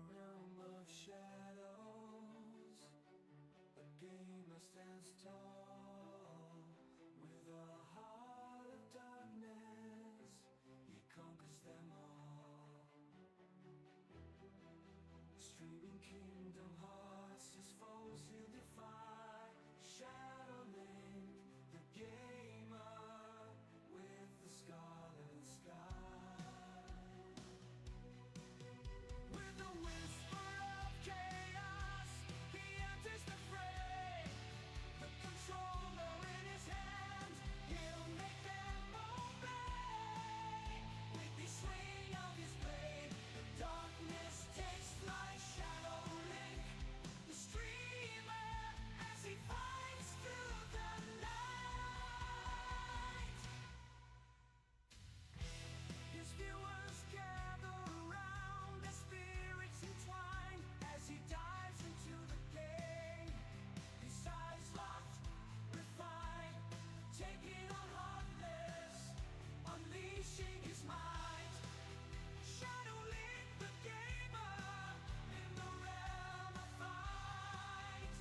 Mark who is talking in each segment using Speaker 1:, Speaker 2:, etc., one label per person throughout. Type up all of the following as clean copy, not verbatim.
Speaker 1: realm of shadows, a gamer stands tall. With a heart of darkness, he conquers them all. Streaming Kingdom Hearts, his foes he'll defy. Shadow Link, the gamer with the scarlet sky. His viewers gather around, their spirits entwine as he dives into the game. His eyes locked, refined, taking on Heartless, unleashing his mind. Shadow Link, the gamer, in the realm of fight.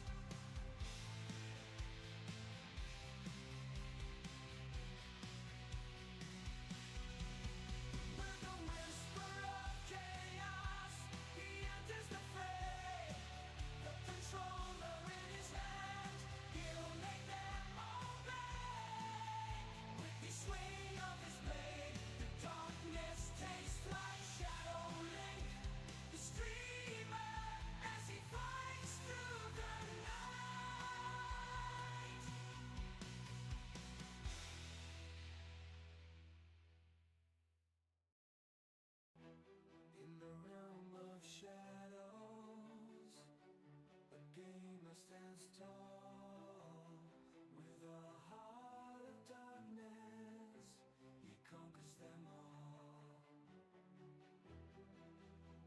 Speaker 1: In the realm of shadows, a gamer stands tall. With a heart of darkness, he conquers them all.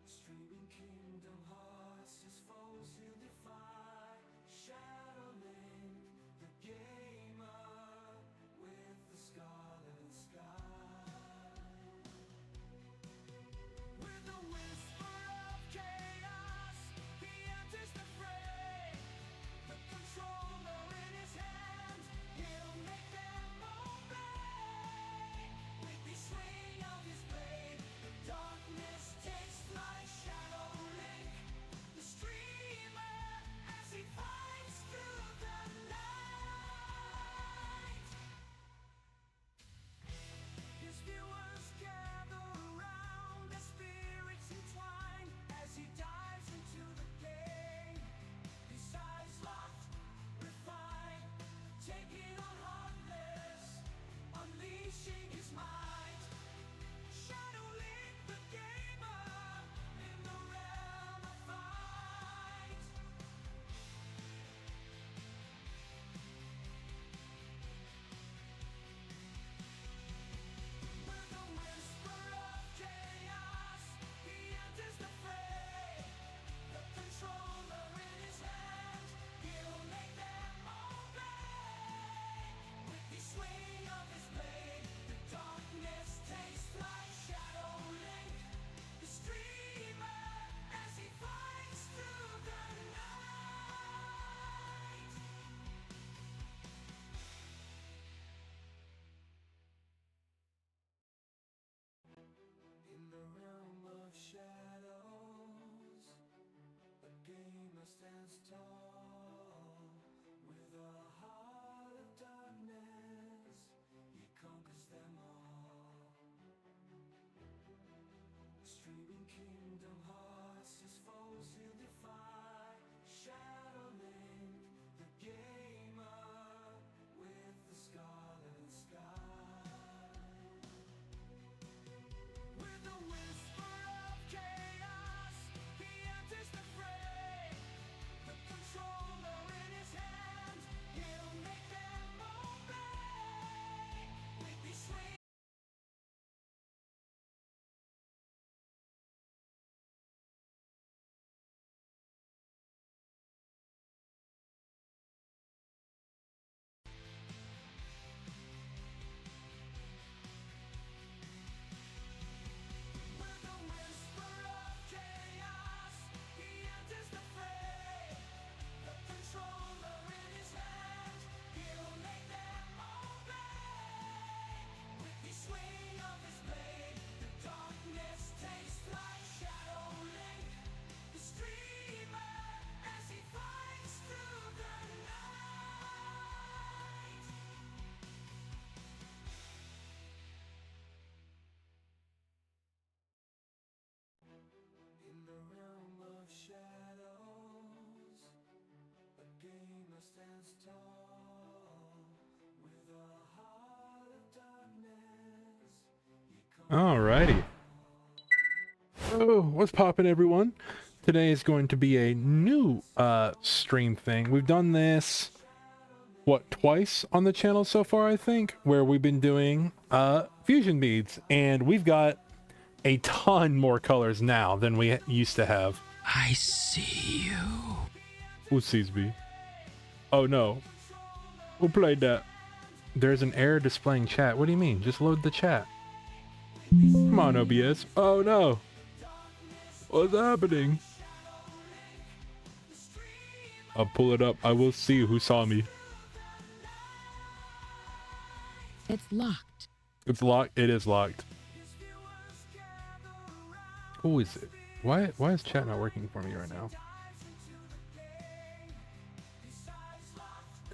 Speaker 1: Streaming Kingdom Hearts, his foes he'll defy. Shadow Link, the gamer with the scarlet sky. His viewers gather around, their spirits entwine as he dives into the game. His eyes locked, refined, taking on Heartless, unleashing his mind. Shadow Link, the gamer, in the realm of fight. In the realm of shadows, a gamer stands tall. With a heart of darkness, he conquers them all. Streaming Kingdom Hearts, his foes he'll defy. Shadow Link, the gamer with the scarlet sky.
Speaker 2: Alrighty. Oh, what's poppin', everyone? Today is going to be a new stream thing. We've done this, what, twice on the channel so far, I think, where we've been doing fusion beads, and we've got a ton more colors now than we used to have.
Speaker 1: I see you.
Speaker 2: Who sees me? Oh no. Who played that? There's an error displaying chat. What do you mean? Just load the chat. Come on, OBS. Oh no. What's happening? I'll pull it up. I will see who saw me.
Speaker 3: It's locked.
Speaker 2: It's locked. It is locked. Who is it? Why is chat not working for me right now?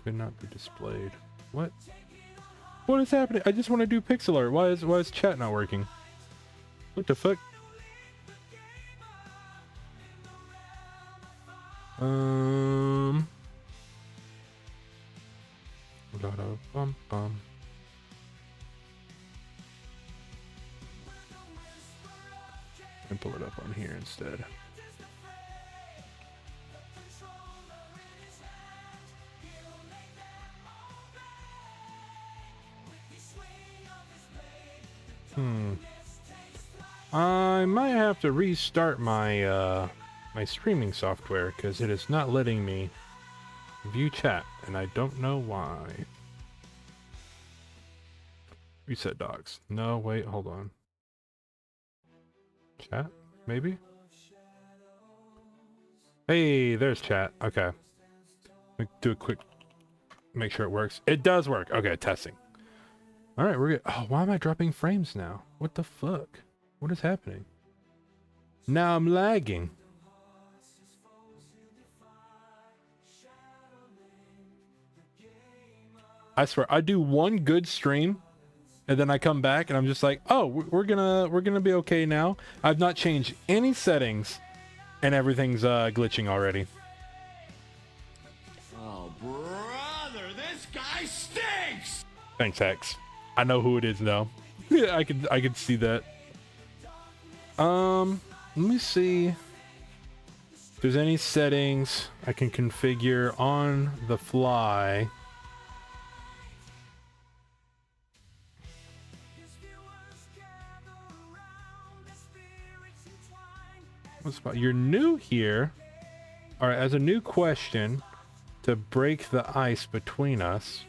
Speaker 2: Could not be displayed. What? What is happening? I just want to do pixel art. Why is chat not working? What the fuck? Bum bum. And pull it up on here instead. I might have to restart my my streaming software because it is not letting me view chat, and I don't know why. Reset docs. No, wait, hold on. Chat, maybe? Hey, there's chat. Okay. Let me do a quick, make sure it works. It does work. Okay, testing. All right, we're good. Oh, why am I dropping frames now? What the fuck? What is happening? Now I'm lagging. I swear, I do one good stream, and then I come back and I'm just like, oh, we're gonna be okay now. I've not changed any settings, and everything's glitching already.
Speaker 1: Oh, brother, this guy stinks!
Speaker 2: Thanks, Hex. I know who it is now. Yeah, I can see that. Let me see if there's any settings I can configure on the fly. What's about? You're new here. All right, as a new question to break the ice between us.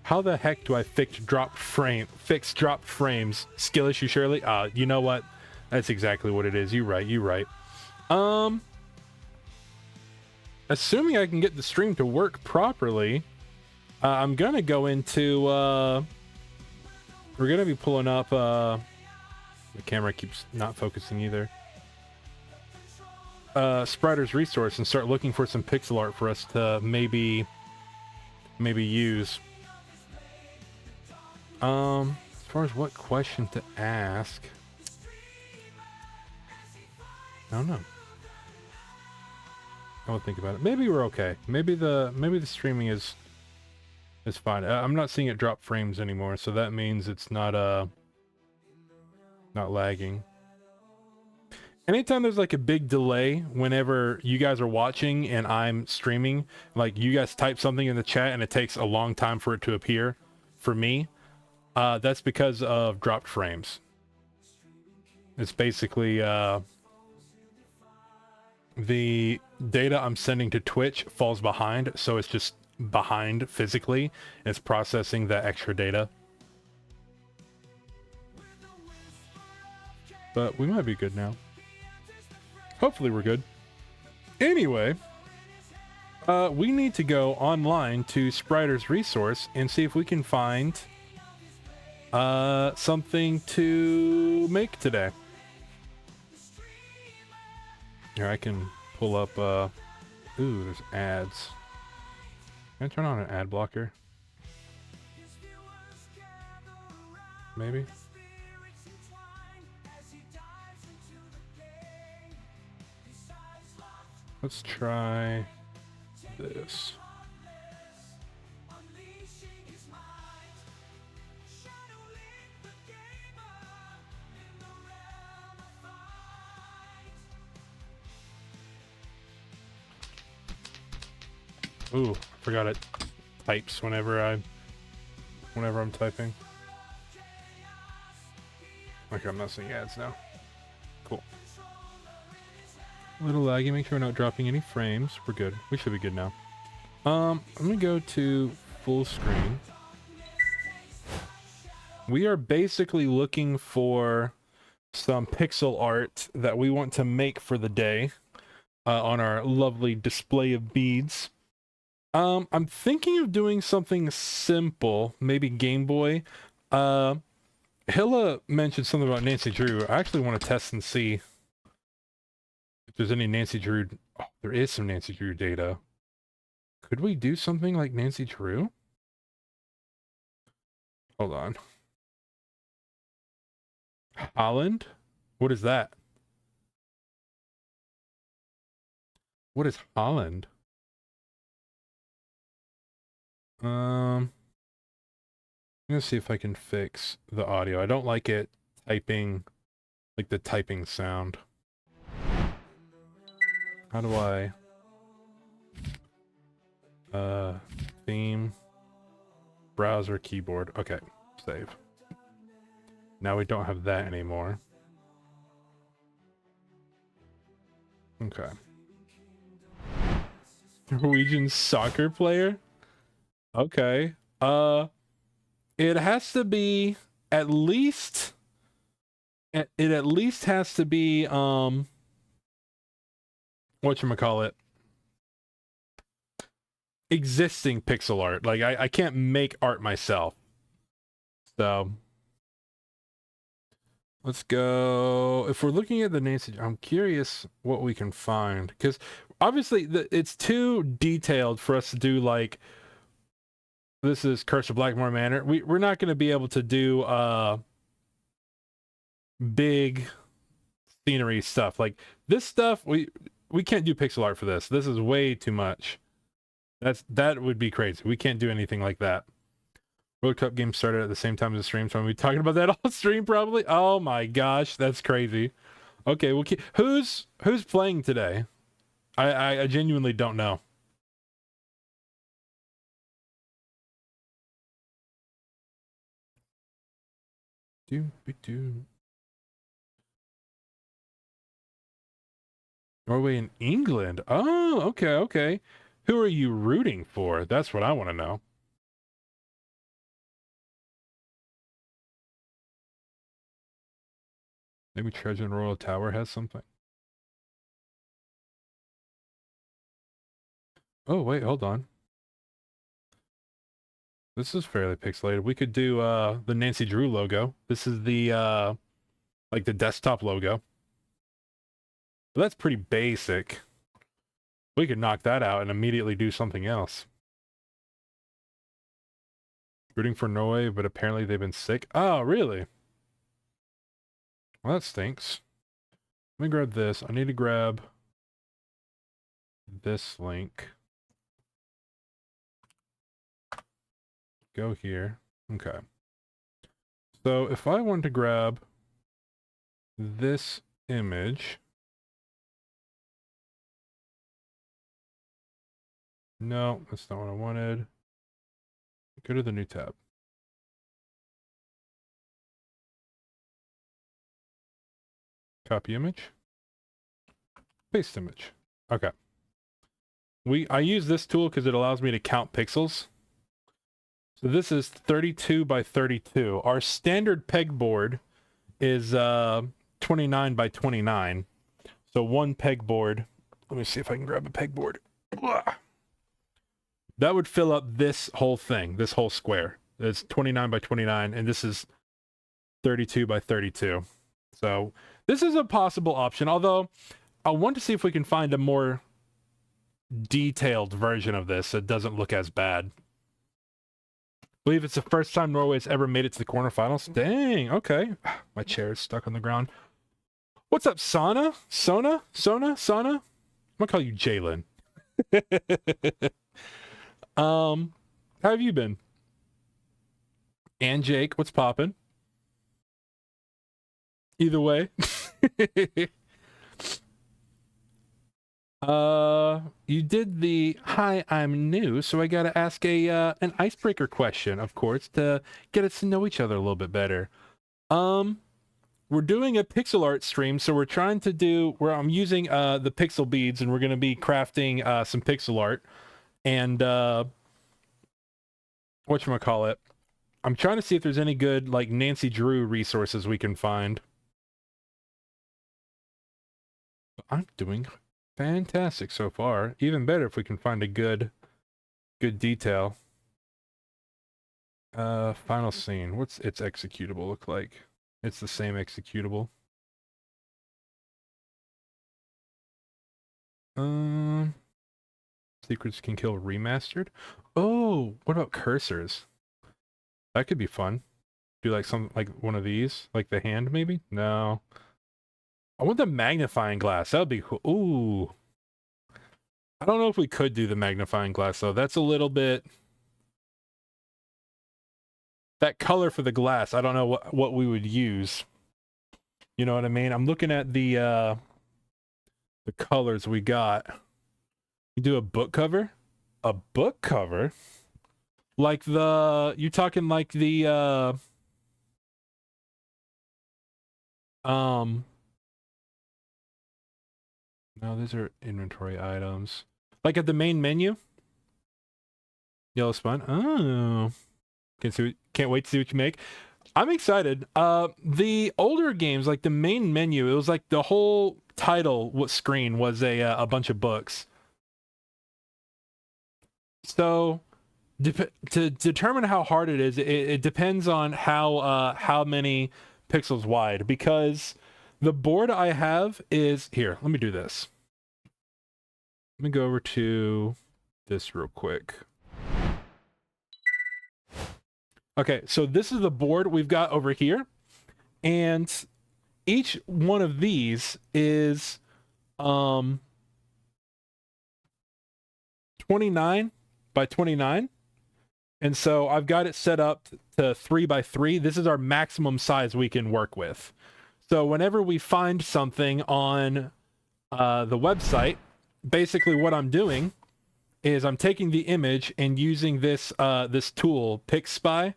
Speaker 2: How the heck do I fix drop frames? Skill issue, Shirley? You know what? That's exactly what it is. You're right. You're right. Assuming I can get the stream to work properly, I'm gonna go into. We're gonna be pulling up. The camera keeps not focusing either. Sprider's resource and start looking for some pixel art for us to maybe use. As far as what question to ask, I don't know. I won't think about it. Maybe we're okay. Maybe the streaming is fine. I'm not seeing it drop frames anymore, so that means it's not lagging. Anytime there's like a big delay whenever you guys are watching and I'm streaming, like you guys type something in the chat and it takes a long time for it to appear for me, that's because of dropped frames. It's basically the data I'm sending to Twitch falls behind, so it's just behind physically. It's processing the extra data. But we might be good now. Hopefully we're good. Anyway, we need to go online to Sprider's resource and see if we can find something to make today. Here, I can pull up, ooh, there's ads. Can I turn on an ad blocker? Maybe? Let's try this. Ooh, I forgot it types whenever I'm typing. Okay, I'm not seeing ads now. Cool. A little laggy, make sure we're not dropping any frames. We're good. We should be good now. I'm gonna go to full screen. We are basically looking for some pixel art that we want to make for the day on our lovely display of beads. I'm thinking of doing something simple, maybe Game Boy. Hilla mentioned something about Nancy Drew. I actually want to test and see if there's any Nancy Drew. Oh, there is some Nancy Drew data. Could we do something like Nancy Drew? Hold on. Holland? What is that? What is Holland? I'm gonna see if I can fix the audio. I don't like it typing, like the typing sound. How do I theme, browser, keyboard? Okay, save. Now we don't have that anymore. Okay. Norwegian soccer player? Okay. It has to be at least it at least has to be whatchamacallit, existing pixel art. Like I can't make art myself. So let's go. If we're looking at the Nancy, I'm curious what we can find, because obviously it's too detailed for us to do like this is Curse of Blackmore Manor. We're not going to be able to do big scenery stuff. Like this stuff, we can't do pixel art for this. This is way too much. That would be crazy. We can't do anything like that. World Cup game started at the same time as the stream, so I'm talking about that all stream probably. Oh my gosh, that's crazy. Okay, well, who's playing today? I genuinely don't know. Norway and England. Oh, okay. Who are you rooting for? That's what I want to know. Maybe Treasure Royal Tower has something. Oh, wait, hold on. This is fairly pixelated. We could do the Nancy Drew logo. This is the like the desktop logo. But that's pretty basic. We could knock that out and immediately do something else. Rooting for Norway, but apparently they've been sick. Oh, really? Well, that stinks. Let me grab this. I need to grab this link. Go here. Okay. So if I want to grab this image. No, that's not what I wanted. Go to the new tab. Copy image. Paste image. Okay. I use this tool because it allows me to count pixels. So this is 32 by 32. Our standard pegboard is 29 by 29. So one pegboard. Let me see if I can grab a pegboard. That would fill up this whole thing, this whole square. It's 29 by 29, and this is 32 by 32. So this is a possible option, although I want to see if we can find a more detailed version of this that doesn't look as bad. I believe it's the first time Norway's ever made it to the quarterfinals. Dang, okay. My chair is stuck on the ground. What's up, Sana? Sona? gonna call you Jalen. How have you been? And Jake, what's poppin'? Either way. You did the hi, I'm new, so I gotta ask an icebreaker question, of course, to get us to know each other a little bit better. We're doing a pixel art stream, so we're trying to do where I'm using the pixel beads, and we're gonna be crafting some pixel art, and whatchamacallit, I'm trying to see if there's any good like Nancy Drew resources we can find. I'm doing fantastic so far. Even better if we can find a good detail. Final scene. What's its executable look like? It's the same executable. Secrets can kill remastered. Oh, what about cursors? That could be fun. Do like some like one of these, like the hand maybe? No. I want the magnifying glass. That would be cool. Ooh. I don't know if we could do the magnifying glass though. That's a little bit. That color for the glass, I don't know what we would use. You know what I mean? I'm looking at the colors we got. You do a book cover? A book cover? Like the you talking like the no, these are inventory items. Like at the main menu? Yellow spun. Oh. Can't wait to see what you make. I'm excited. The older games, like the main menu, it was like the whole title screen was a bunch of books. So to determine how hard it is, it depends on how many pixels wide, because the board I have is here. Let me do this. Let me go over to this real quick. Okay, so this is the board we've got over here, and each one of these is 29 by 29, and so I've got it set up to 3 by 3. This is our maximum size we can work with. So whenever we find something on the website, basically what I'm doing is I'm taking the image and using this this tool, PixSpy,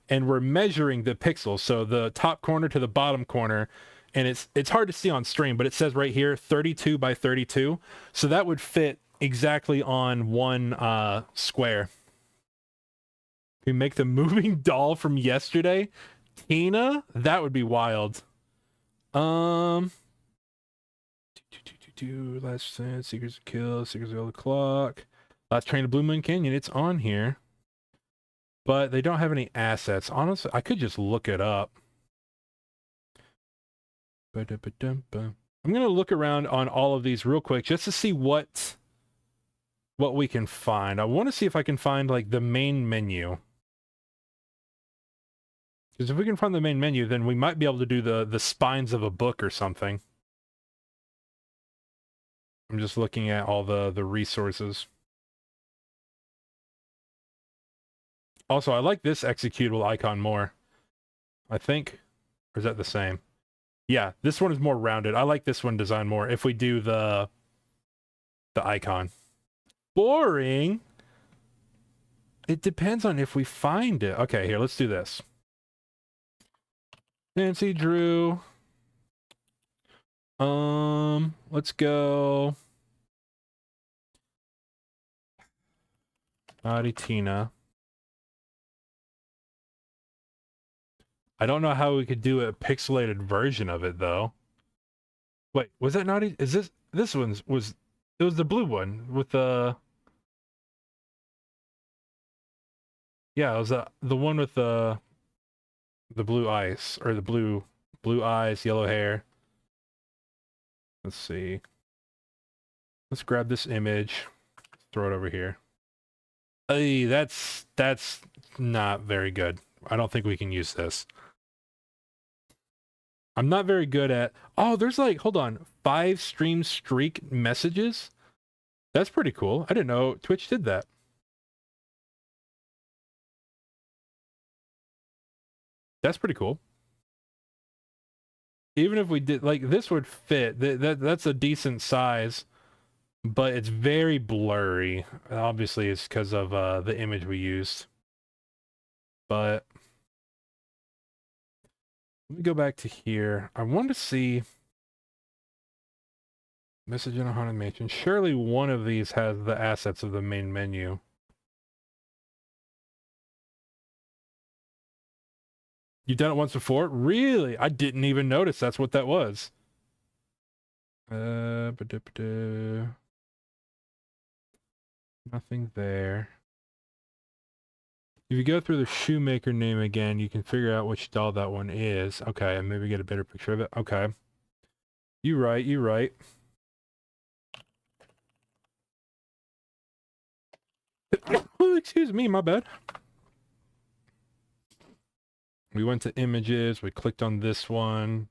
Speaker 2: and we're measuring the pixels, so the top corner to the bottom corner, and it's hard to see on stream, but it says right here 32 by 32, so that would fit exactly on one square. We make the moving doll from yesterday, Tina, that would be wild. Last Chance, Secrets of Kill, Secrets of the Clock. Last Train to Blue Moon Canyon, it's on here. But they don't have any assets. Honestly, I could just look it up. I'm going to look around on all of these real quick just to see what we can find. I want to see if I can find like the main menu. Because if we can find the main menu, then we might be able to do the spines of a book or something. I'm just looking at all the resources. Also, I like this executable icon more, I think. Or is that the same? Yeah, this one is more rounded. I like this one design more if we do the icon. Boring? It depends on if we find it. Okay, here, let's do this. Nancy Drew. Let's go. Naughty Tina. I don't know how we could do a pixelated version of it though. Wait, was that Naughty? Is this one's was it was the blue one with the yeah, it was the one with the blue eyes or the blue eyes, yellow hair. Let's see. Let's grab this image, throw it over here. Hey, that's not very good. I don't think we can use this. I'm not very good at... Oh, there's like, hold on, 5 stream streak messages? That's pretty cool. I didn't know Twitch did that. That's pretty cool. Even if we did, like, this would fit. That's a decent size, but it's very blurry. Obviously, it's because of the image we used. But let me go back to here. I want to see message in a haunted mansion. Surely one of these has the assets of the main menu. You've done it once before? Really? I didn't even notice that's what that was. Nothing there. If you go through the shoemaker name again, you can figure out which doll that one is. Okay, and maybe get a better picture of it. Okay. You're right, you're right. Oh, excuse me, my bad. We went to images, we clicked on this one,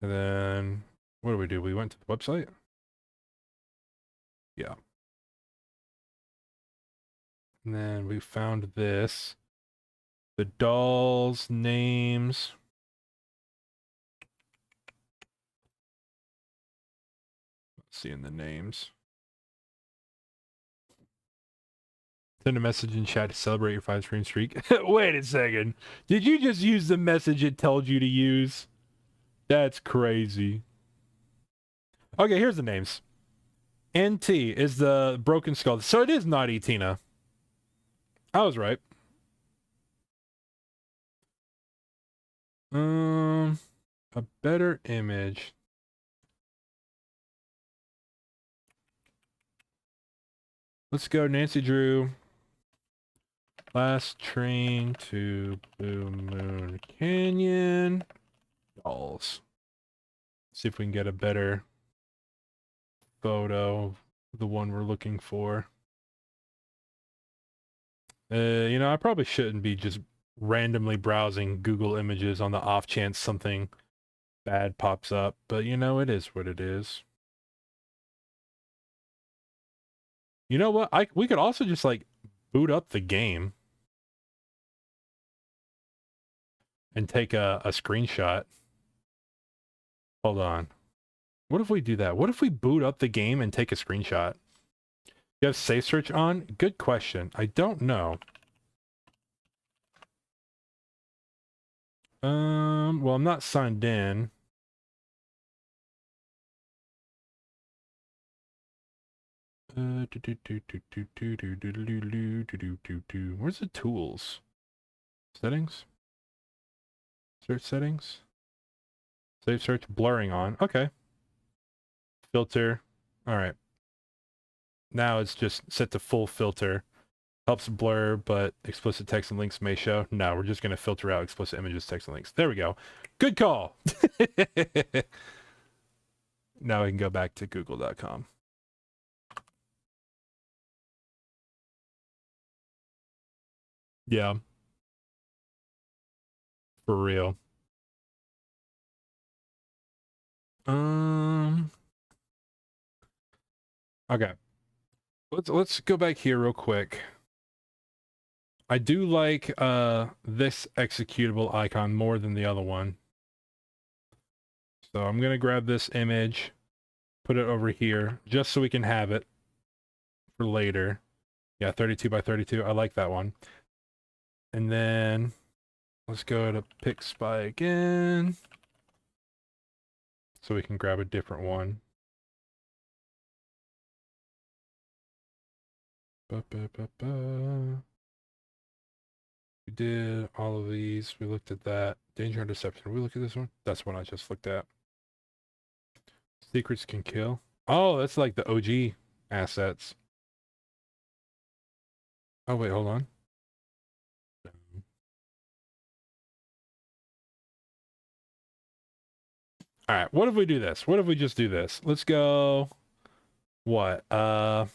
Speaker 2: and then what do? We went to the website? Yeah. And then we found this. The dolls' names. Seeing the names. Send a message in chat to celebrate your 5-stream streak. Wait a second. Did you just use the message it told you to use? That's crazy. Okay, here's the names. NT is the broken skull. So it is Naughty Tina. I was right. A better image. Let's go Nancy Drew. Last train to Blue Moon Canyon. Dolls. See if we can get a better photo of the one we're looking for. You know, I probably shouldn't be just randomly browsing Google Images on the off chance something bad pops up, but you know, it is what it is. You know what? We could also just like boot up the game and take a screenshot. Hold on. What if we do that? What if we boot up the game and take a screenshot? You have safe search on? Good question. I don't know. Well, I'm not signed in. Where's the tools? Settings? Search settings? Safe search blurring on. Okay. Filter. All right. Now it's just set to full filter. Helps blur, but explicit text and links may show. No, we're just going to filter out explicit images, text, and links. There we go. Good call. Now we can go back to google.com. Yeah. For real. Okay. Let's go back here real quick. I do like this executable icon more than the other one. So I'm going to grab this image, put it over here, just so we can have it for later. Yeah, 32 by 32. I like that one. And then let's go to PixSpy again, so we can grab a different one. We did all of these. We looked at that. Danger and Deception. We look at this one? That's what I just looked at. Secrets Can Kill. Oh, that's like the OG assets. Oh, wait, hold on. All right, what if we do this? What if we just do this? Let's go. What? Treasure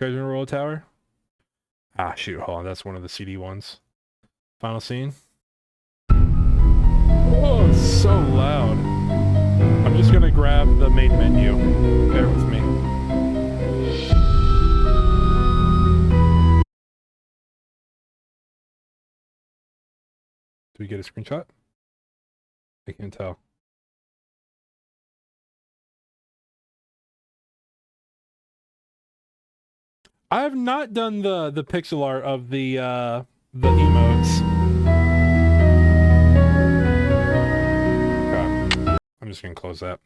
Speaker 2: in Royal Tower? Ah, shoot, hold on. That's one of the CD ones. Final scene. Oh, it's so loud. I'm just gonna grab the main menu. Bear with me. we get a screenshot? I can't tell. I have not done the pixel art of the emotes. Okay. I'm just gonna close that.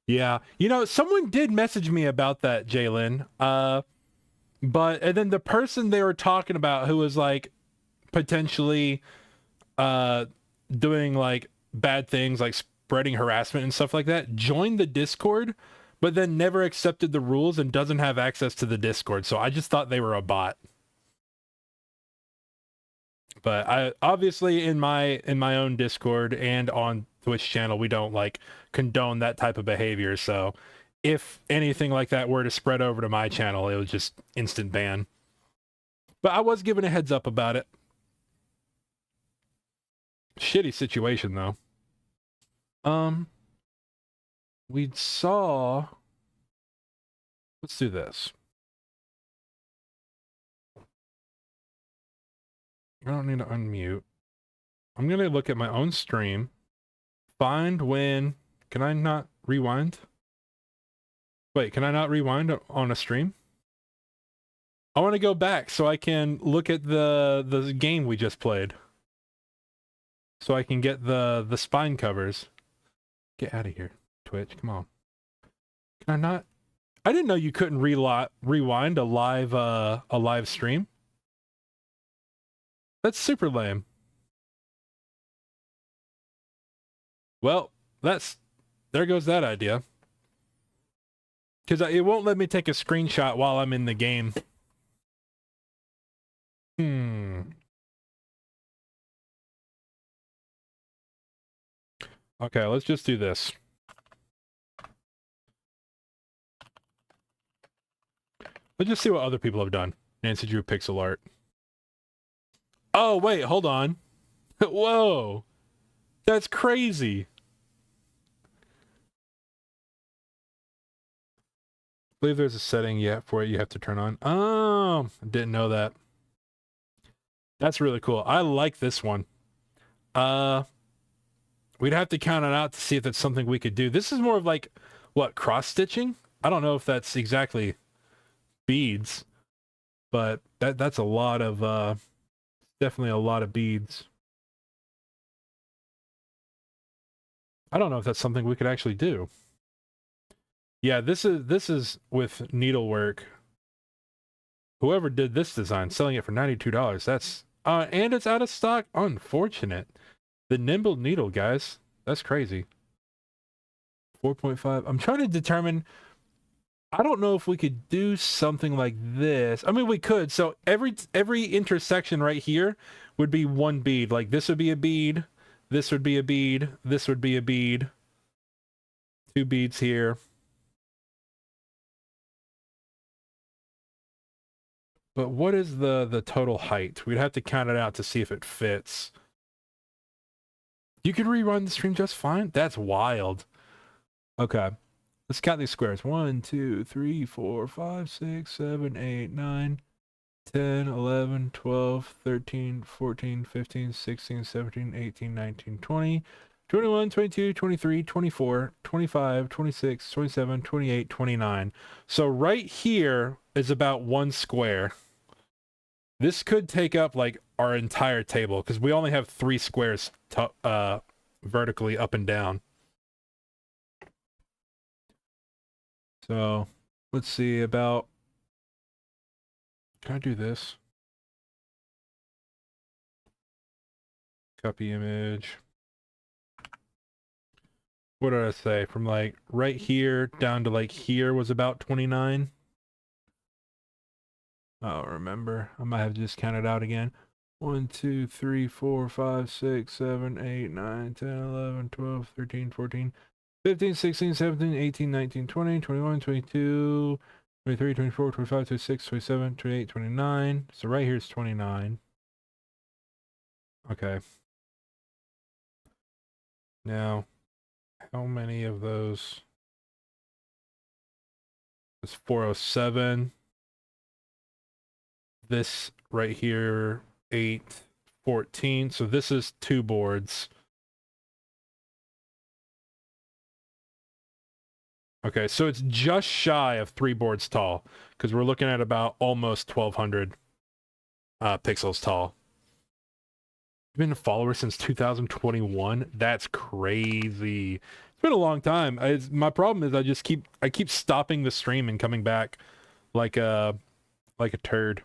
Speaker 2: Yeah, you know, someone did message me about that, Jalen. But and then the person they were talking about who was like potentially doing like bad things like spreading harassment and stuff like that joined the Discord, but then never accepted the rules and doesn't have access to the Discord. So I just thought they were a bot. But I obviously in my own Discord and on Twitch channel, we don't like condone that type of behavior. So if anything like that were to spread over to my channel, it was just instant ban. But I was given a heads up about it. Shitty situation though. We saw. Let's do this. I don't need to unmute. I'm gonna look at my own stream. Find when. Can I not rewind? Wait, can I not rewind on a stream? I want to go back so I can look at the game we just played. So I can get the spine covers. Get out of here, Twitch. Come on. Can I not? I didn't know you couldn't rewind a live stream. That's super lame. Well, there goes that idea. Because it won't let me take a screenshot while I'm in the game. Okay, let's just do this. Let's just see what other people have done. Nancy Drew pixel art. Oh, wait, hold on. Whoa. That's crazy. I believe there's a setting yet for it you have to turn on. Oh, I didn't know that. That's really cool. I like this one. We'd have to count it out to see if that's something we could do. This is more of like, what, cross-stitching? I don't know if that's exactly beads, but that's a lot of, definitely a lot of beads. I don't know if that's something we could actually do. Yeah, this is with needlework. Whoever did this design, selling it for $92. That's and it's out of stock. Unfortunate. The nimble needle, guys. That's crazy. 4.5. I'm trying to determine. I don't know if we could do something like this. I mean, we could. So every intersection right here would be one bead. Like this would be a bead. This would be a bead. This would be a bead. 2 beads here. But what is the total height? We'd have to count it out to see if it fits. You could rerun the stream just fine? That's wild. Okay. Let's count these squares. 1, 2, 3, 4, 5, 6, 7, 8, 9, 10, 11, 12, 13, 14, 15, 16, 17, 18, 19, 20, 21, 22, 23, 24, 25, 26, 27, 28, 29. So right here is about 1 square. This could take up like our entire table because we only have 3 squares vertically up and down. So let's see about, can I do this? Copy image. What did I say? From like right here down to like here was about 29. I don't remember. I might have to just count it out again. 1, 2, 3, 4, 5, 6, 7, 8, 9, 10, 11, 12, 13, 14, 15, 16, 17, 18, 19, 20, 21, 22, 23, 24, 25, 26, 27, 28, 29. So right here is 29. Okay. Now, how many of those? It's 407. This right here, 814. So this is 2 boards. Okay, so it's just shy of 3 boards tall, because we're looking at about almost 1200 pixels tall. You've been a follower since 2021. That's crazy. It's been a long time. My problem is I keep stopping the stream and coming back like a turd.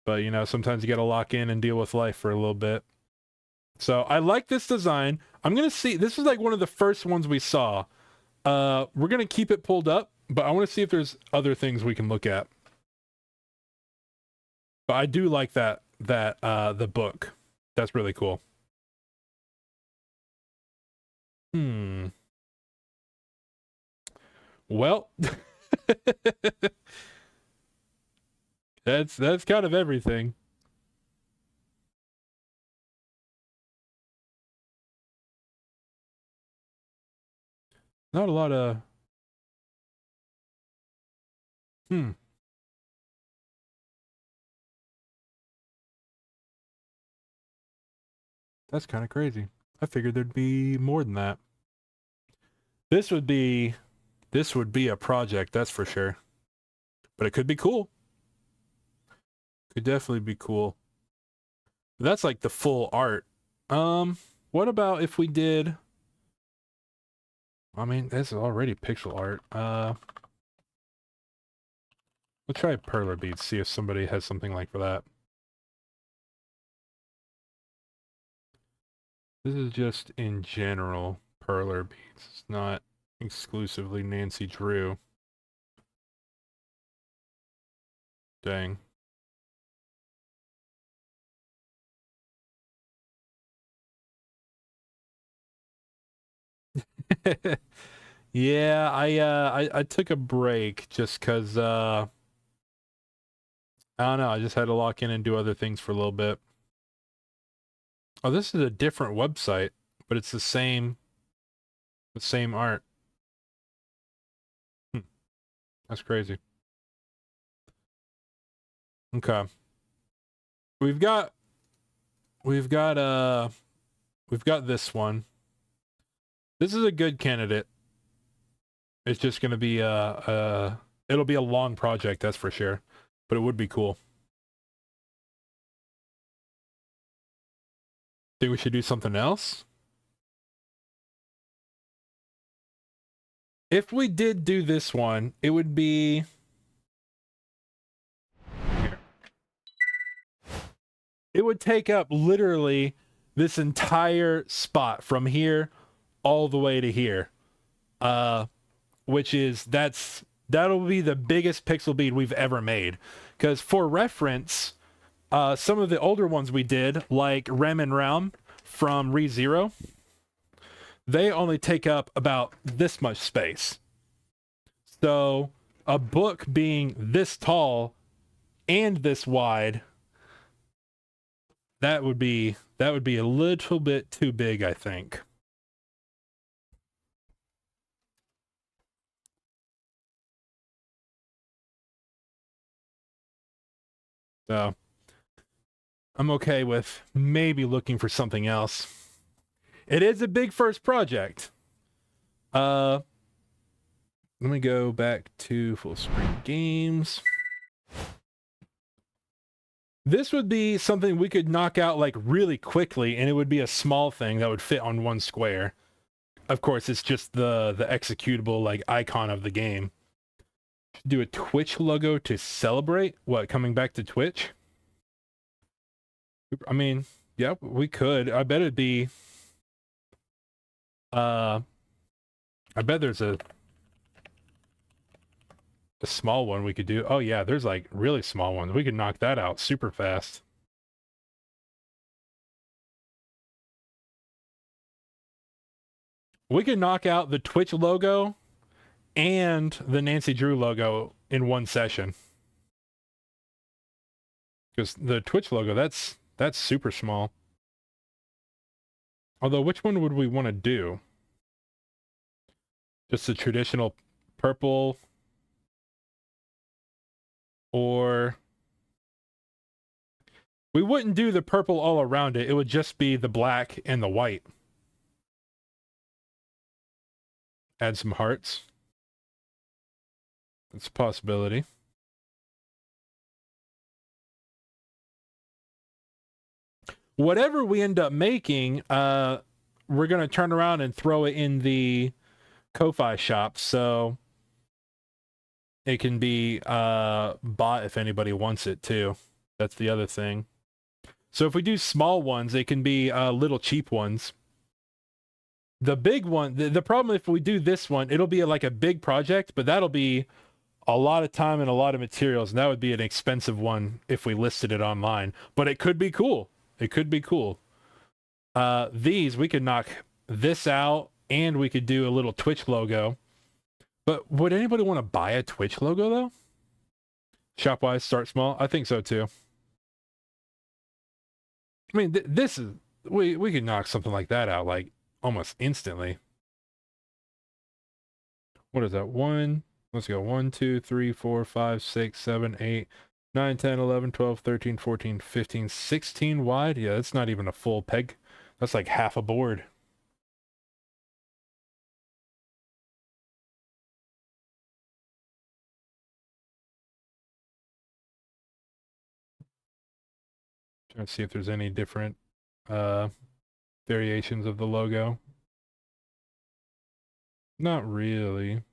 Speaker 2: But you know, sometimes you got to lock in and deal with life for a little bit. So I like this design. I'm gonna see. This is like one of the first ones we saw. We're gonna keep it pulled up, but I want to see if there's other things we can look at. But I do like that the book. That's really cool. Well, that's kind of everything. Not a lot of That's kind of crazy. I figured there'd be more than that. This would be a project, that's for sure. But it could be cool. Could definitely be cool. That's like the full art. What about if we did... I mean, this is already pixel art. Let's try perler beads, see if somebody has something like for that. This is just in general perler beads. It's not exclusively Nancy Drew. Dang. Yeah, I took a break just cuz I don't know, I just had to lock in and do other things for a little bit. Oh, this is a different website, but it's the same art. That's crazy. Okay. We've got this one. This is a good candidate. It's just going to be it'll be a long project, that's for sure, but it would be cool. Think we should do something else? If we did do this one, it would be here. It would take up literally this entire spot from here all the way to here. Which is that'll be the biggest pixel bead we've ever made. Because for reference, some of the older ones we did, like Rem and Realm from ReZero, they only take up about this much space. So a book being this tall and this wide, that would be a little bit too big, I think. So I'm okay with maybe looking for something else. It is a big first project. Let me go back to full screen games. This would be something we could knock out like really quickly, and it would be a small thing that would fit on one square. Of course, it's just the executable like icon of the game. Do a Twitch logo to celebrate what, coming back to Twitch? I mean, yeah, we could. I bet it'd be I bet there's a small one we could do. Oh yeah, there's like really small ones. We could knock that out super fast. We could knock out the Twitch logo and the Nancy Drew logo in one session. Because the Twitch logo, that's super small. Although, which one would we want to do? Just the traditional purple, or we wouldn't do the purple all around it. It would just be the black and the white. Add some hearts. That's a possibility. Whatever we end up making, we're going to turn around and throw it in the Ko-Fi shop, so it can be bought if anybody wants it too. That's the other thing. So if we do small ones, they can be little cheap ones. The big one, the problem if we do this one, it'll be like a big project, but that'll be a lot of time and a lot of materials, and that would be an expensive one if we listed it online. But it could be cool. It could be cool. These, we could knock this out, and we could do a little Twitch logo. But would anybody want to buy a Twitch logo, though? Shopwise, start small? I think so, too. I mean, this is... We could knock something like that out, like, almost instantly. What is that? Let's go. 1, 2, 3, 4, 5, 6, 7, 8... 9, 10, 11, 12, 13, 14, 15, 16 wide. Yeah, that's not even a full peg. That's like half a board. Trying to see if there's any different variations of the logo. Not really.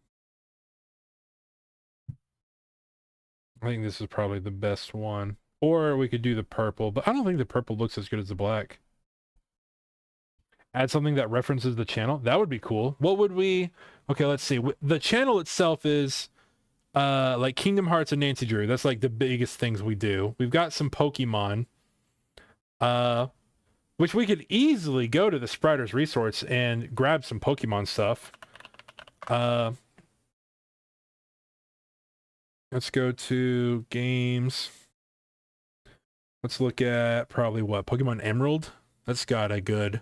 Speaker 2: I think this is probably the best one. Or we could do the purple, but I don't think the purple looks as good as the black. Add something that references the channel. That would be cool. What would we... Okay, let's see. The channel itself is like Kingdom Hearts and Nancy Drew. That's like the biggest things we do. We've got some Pokemon, which we could easily go to the Spriders Resource and grab some Pokemon stuff. Let's go to games. Let's look at probably what? Pokemon Emerald? That's got a good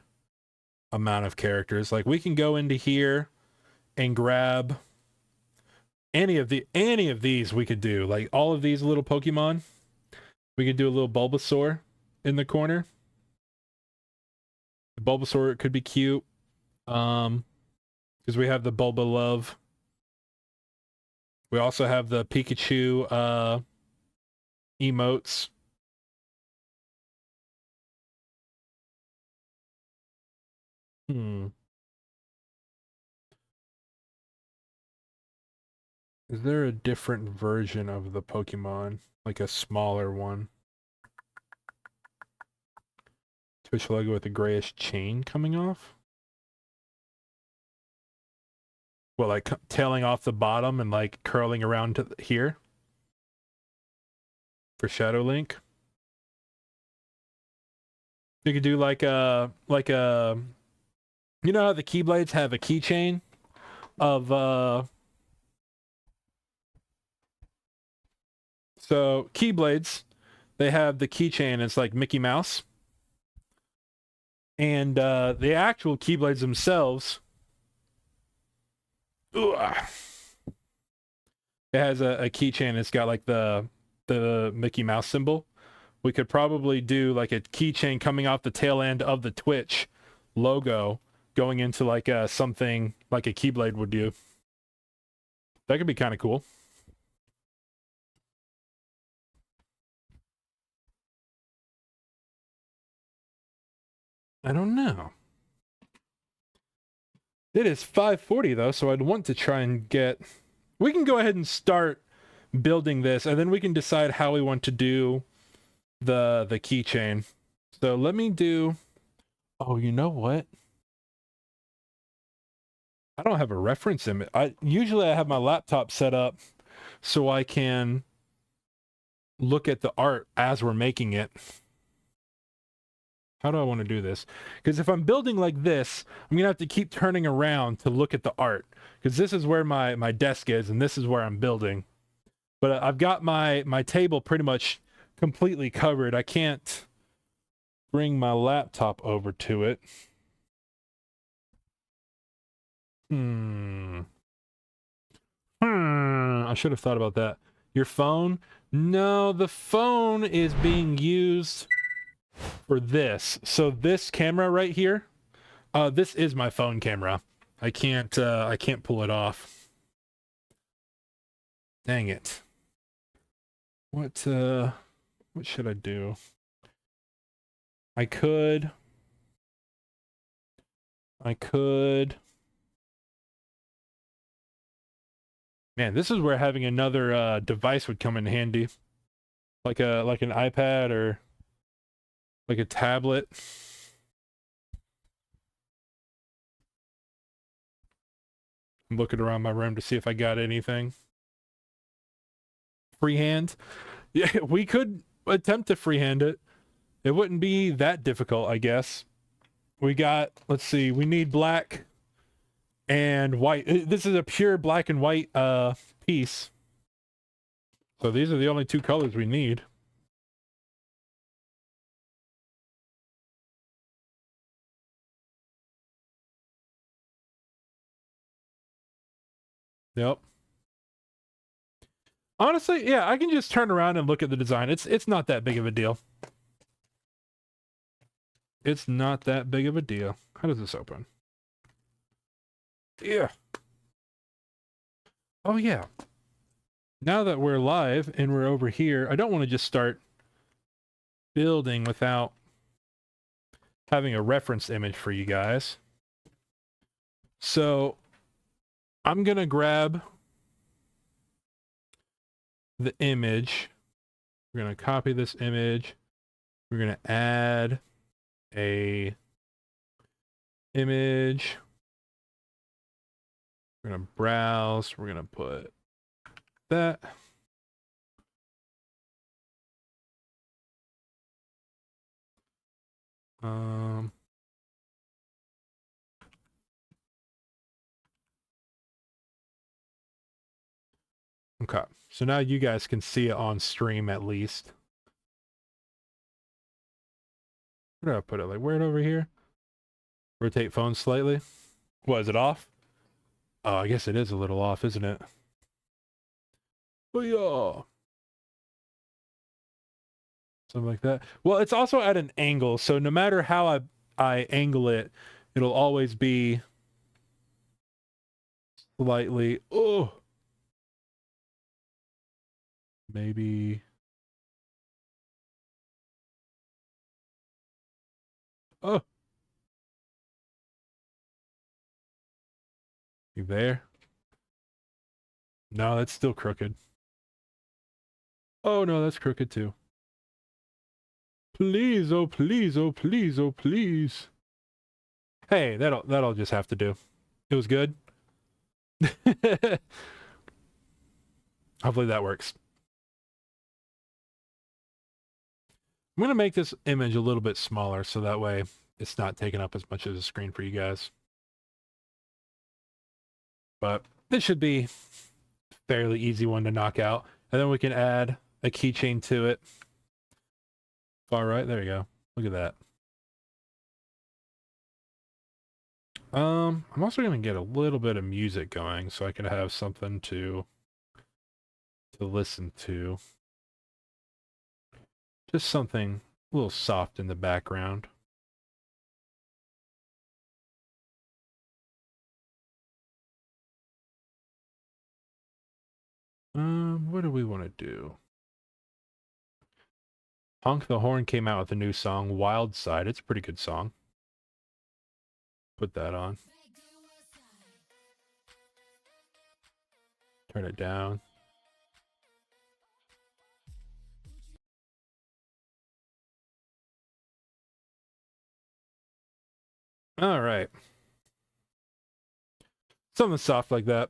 Speaker 2: amount of characters. Like we can go into here and grab any of these we could do. Like all of these little Pokemon. We could do a little Bulbasaur in the corner. The Bulbasaur could be cute. Because we have the Bulbalove. We also have the Pikachu emotes. Is there a different version of the Pokemon? Like a smaller one? Twitch logo with a grayish chain coming off? Well, like tailing off the bottom and like curling around to here? For Shadow Link? You could do like a... You know how the Keyblades have a keychain of so Keyblades, they have the keychain, it's like Mickey Mouse. And the actual Keyblades themselves, it has a keychain, it's got like the Mickey Mouse symbol. We could probably do like a keychain coming off the tail end of the Twitch logo going into like something like a Keyblade would do. That could be kind of cool. I don't know. It is 5:40 though, so I'd want to try and get... We can go ahead and start building this, and then we can decide how we want to do the keychain. So let me do... Oh, you know what? I don't have a reference image. Usually I have my laptop set up so I can look at the art as we're making it. How do I want to do this? Because if I'm building like this, I'm going to have to keep turning around to look at the art. Because this is where my desk is, and this is where I'm building. But I've got my table pretty much completely covered. I can't bring my laptop over to it. I should have thought about that. Your phone? No, the phone is being used for this. So this camera right here, this is my phone camera. I can't pull it off. Dang it. What should I do? I could. Man, this is where having another device would come in handy. Like an iPad or like a tablet. I'm looking around my room to see if I got anything. Freehand? Yeah, we could attempt to freehand it. It wouldn't be that difficult, I guess. We got, let's see, we need black and white. This is a pure black and white piece. So these are the only two colors we need. Yep. Honestly, yeah, I can just turn around and look at the design. It's not that big of a deal. It's not that big of a deal. How does this open? Yeah. Oh, yeah. Now that we're live and we're over here, I don't want to just start building without having a reference image for you guys. So I'm going to grab the image. We're going to copy this image. We're going to add a image. We're going to browse. We're going to put that. Okay, so now you guys can see it on stream at least. Where do I put it? Like, where it over here? Rotate phone slightly. What, is it off? Oh, I guess it is a little off, isn't it? Oh, yeah. Something like that. Well, it's also at an angle, so no matter how I angle it, it'll always be slightly... Oh! Maybe... Oh! You there? No, that's still crooked. Oh no, that's crooked too. Please, oh please, oh please, oh please. Hey, that'll just have to do. It was good. Hopefully that works. I'm gonna make this image a little bit smaller so that way it's not taking up as much of the screen for you guys. But this should be a fairly easy one to knock out. And then we can add a keychain to it. Far right, there you go. Look at that. I'm also gonna get a little bit of music going so I can have something to listen to. Just something a little soft in the background. What do we want to do? Honk the Horn came out with a new song, Wild Side. It's a pretty good song. Put that on. Turn it down. All right. Something soft like that.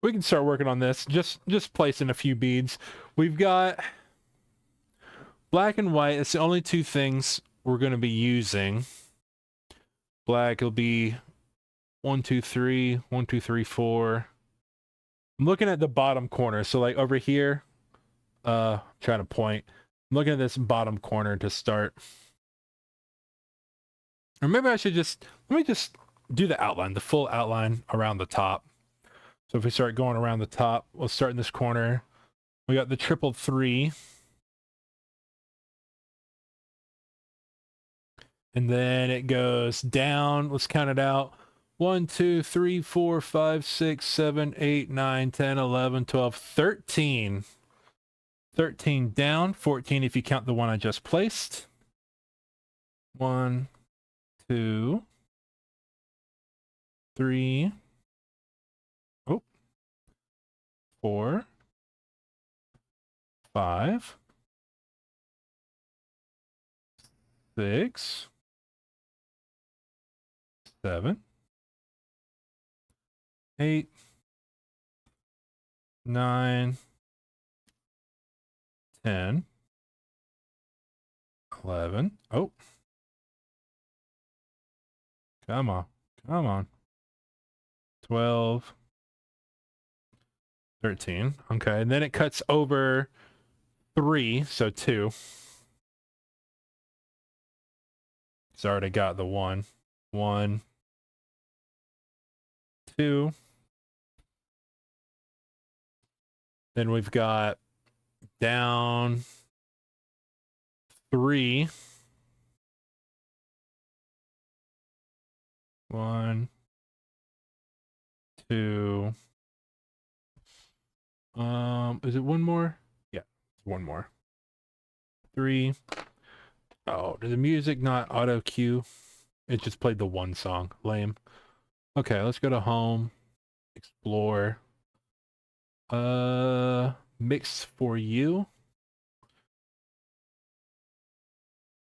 Speaker 2: We can start working on this. Just placing a few beads. We've got black and white. It's the only two things we're going to be using. Black will be 1, 2, 3, 1, 2, 3, 4. I'm looking at the bottom corner. So like over here, trying to point. I'm looking at this bottom corner to start. Or maybe I should let me just do the outline, the full outline around the top. So if we start going around the top, we'll start in this corner. We got the 333. And then it goes down. Let's count it out. 1, 2, 3, 4, 5, 6, 7, 8, 9, 10, 11, 12, 13. 13 down. 14 if you count the one I just placed. 1, 2, 3. Oh. 4, 5, 6, 7, 8, 9, 10, 11. Oh. Come on. Come on. 12, 13. Okay. And then it cuts over 3, so 2. It's already got the 1. 1, 2. Then we've got down 3. 1, 2. Is it one more? Yeah, one more. 3. Oh, did the music not auto cue? It just played the one song. Lame. Okay, let's go to home. Explore. Mix for you.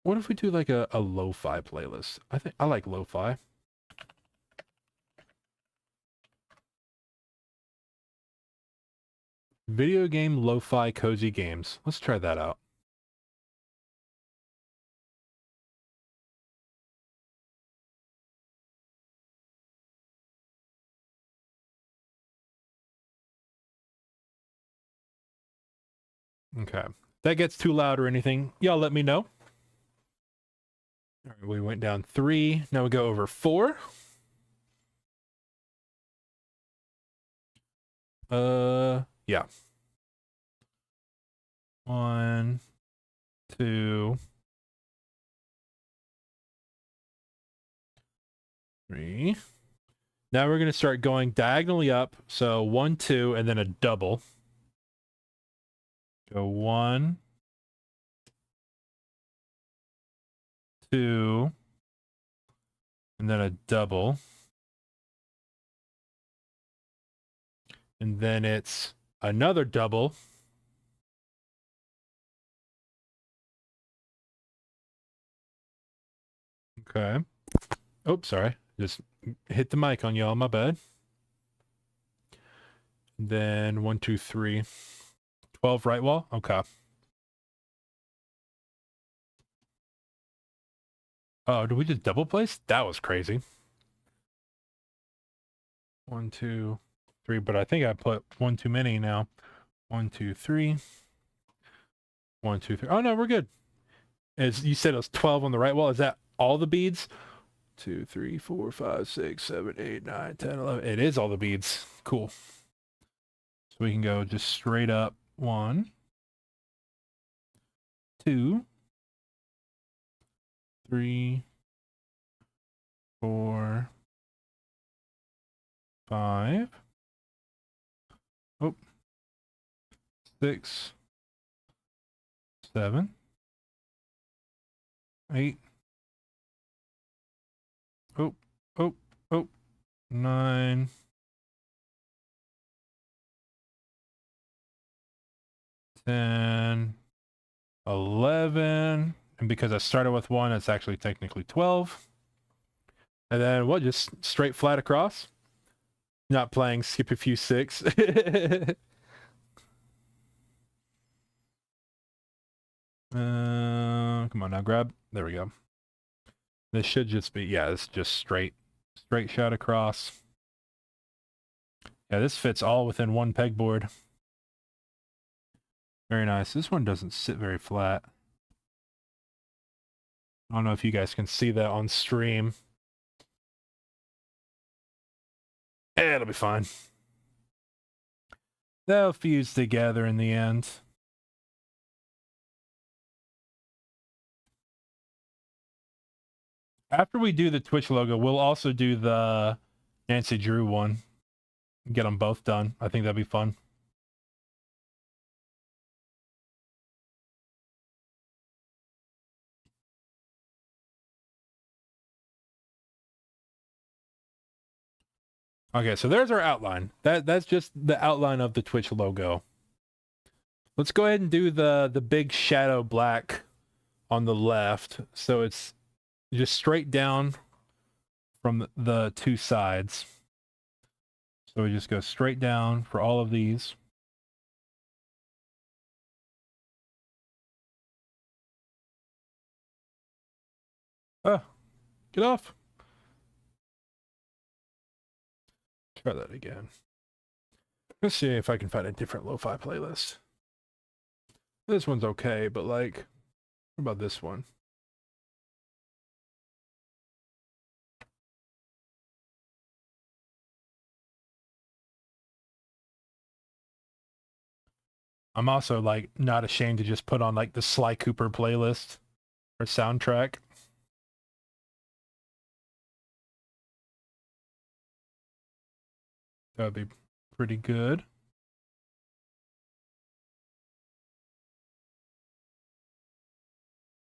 Speaker 2: What if we do like a lo-fi playlist? I think I like lo-fi. Video game lo-fi cozy games. Let's try that out. Okay. If that gets too loud or anything, y'all let me know. All right, we went down 3. Now we go over 4. Yeah. 1, 2, 3. Now we're going to start going diagonally up. So 1, 2, and then a double. Go 1, 2, and then a double. And then it's another double. Okay. Oh, sorry. Just hit the mic on y'all. My bad. Then 1, 2, 3. 12 right wall. Okay. Oh, did we just double place? That was crazy. 1, 2, 3. But I think I put 1 too many now. 1, 2, 3. 1, 2, 3. Oh no, we're good. As you said, it was 12 on the right wall. Is that all the beads? 2, 3, 4, 5, 6, 7, 8, 9, 10, 11. It is all the beads. Cool. So we can go just straight up. 1, 2, 3, 4, 5. Oh. 6, 7, 8. Oh, oh, oh. 9. 10, 11, and because I started with 1, it's actually technically 12. And then what? Just straight flat across. Not playing skip a few 6. Come on now, grab. There we go. This should just be, yeah, it's just straight shot across. Yeah, this fits all within one pegboard. Very nice. This one doesn't sit very flat. I don't know if you guys can see that on stream. It'll be fine. They'll fuse together in the end. After we do the Twitch logo, we'll also do the Nancy Drew one. Get them both done. I think that'd be fun. Okay, so there's our outline. That's just the outline of the Twitch logo. Let's go ahead and do the big shadow black on the left. So it's just straight down from the two sides. So we just go straight down for all of these. Oh, get off. Try that again. Let's see if I can find a different lo-fi playlist. This one's okay, but like, what about this one? I'm also like not ashamed to just put on like the Sly Cooper playlist or soundtrack. That would be pretty good.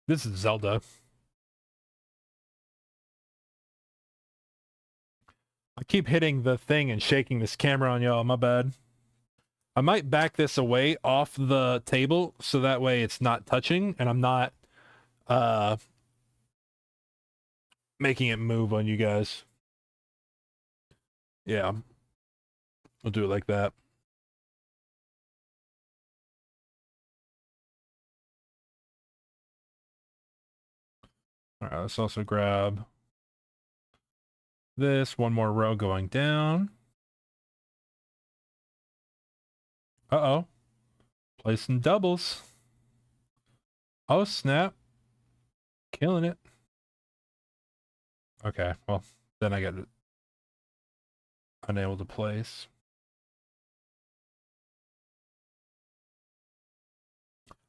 Speaker 2: This is Zelda. I keep hitting the thing and shaking this camera on y'all. My bad. I might back this away off the table so that way it's not touching and I'm not making it move on you guys. Yeah. We'll do it like that. All right, let's also grab this. One more row going down. Uh-oh. Play some doubles. Oh, snap. Killing it. Okay, well, then I got it unable to place.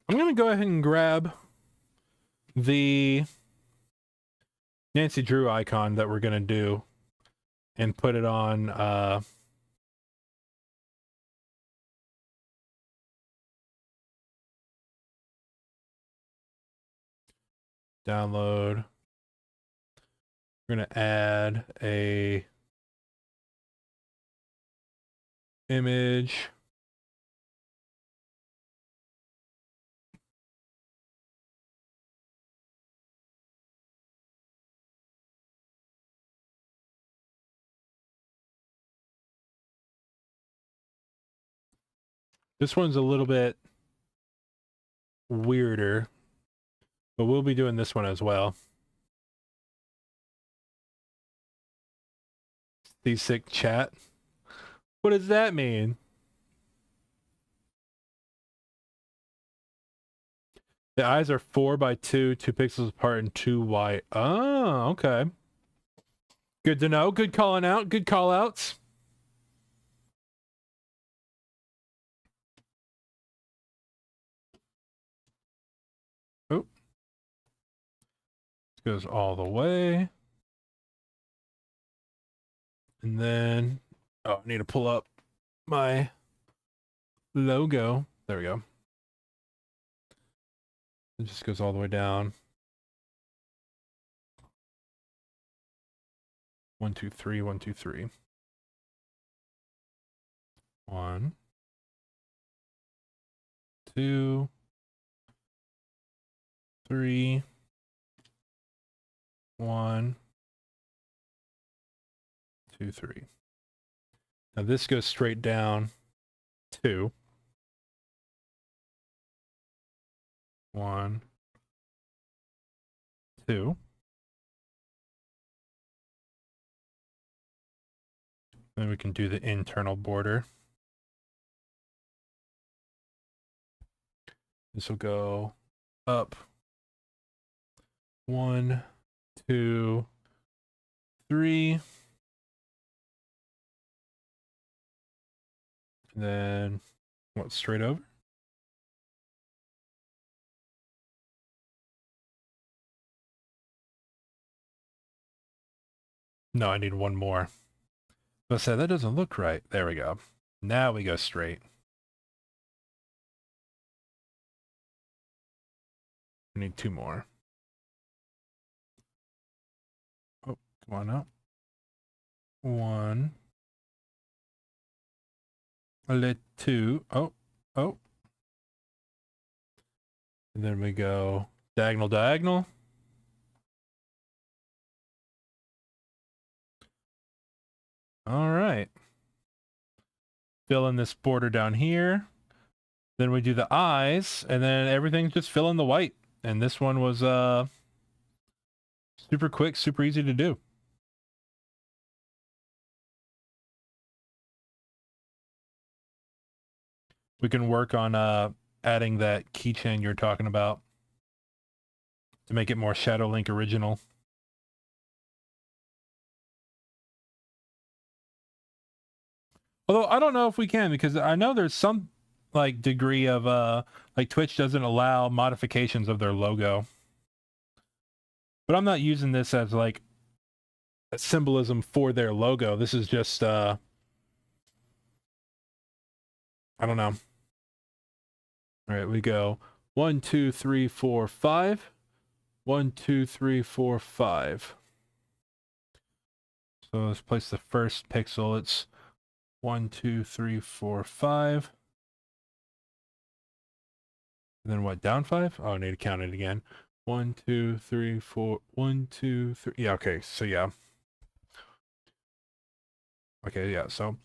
Speaker 2: I'm going to go ahead and grab the Nancy Drew icon that we're going to do and put it on download. We're going to add a image. This one's a little bit weirder, but we'll be doing this one as well. Seasick chat. What does that mean? The eyes are 4x2, 2 pixels apart, and 2 wide. Oh, okay. Good to know. Good calling out. Good call outs. Oh. This goes all the way. And then, oh, I need to pull up my logo. There we go. It just goes all the way down. 1, 2, 3, 1, 2, 3. 1, 2, 3, 1, 2, 3. Now this goes straight down 2. 1, 2. Then we can do the internal border. This will go up 1, 2, 3. And then What, straight over? No, I need one more. I said that doesn't look right. There we go. Now we go straight. We need two more. Oh, come on up. One. A lit two. Oh. And then we go diagonal. All right. Fill in this border down here. Then we do the eyes, and then everything just fill in the white. And this one was super quick, super easy to do. We can work on adding that keychain you're talking about to make it more Shadowlink original. Although I don't know if we can, because I know there's some like degree of like Twitch doesn't allow modifications of their logo. But I'm not using this as like a symbolism for their logo. This is just I don't know. All right, we go 1, 2, 3, 4, 5. 1, 2, 3, 4, 5. So let's place the first pixel. It's 1, 2, 3, 4, 5. And then what, down 5? Oh, I need to count it again. 1, 2, 3, 4. 1, 2, 3. Yeah, okay. So yeah. Okay, yeah. So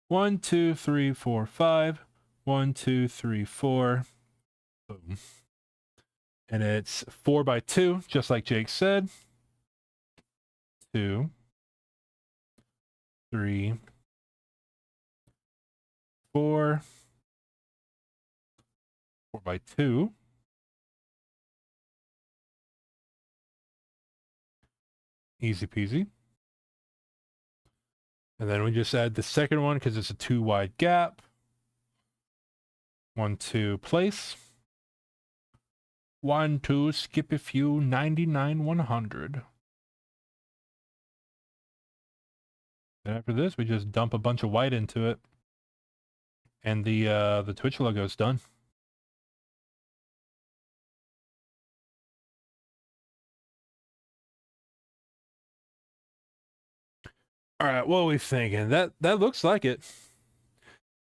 Speaker 2: 1, 2, 3, 4, 5. 1, 2, 3, 4. Boom. And it's 4 by 2, just like Jake said. 2, 3, 4. 4 by 2. Easy peasy. And then we just add the second one because it's a 2 wide gap. 1, 2, place. 1, 2, skip a few, 99, 100. And after this, we just dump a bunch of white into it. And the Twitch logo is done. All right, what are we thinking? That looks like it.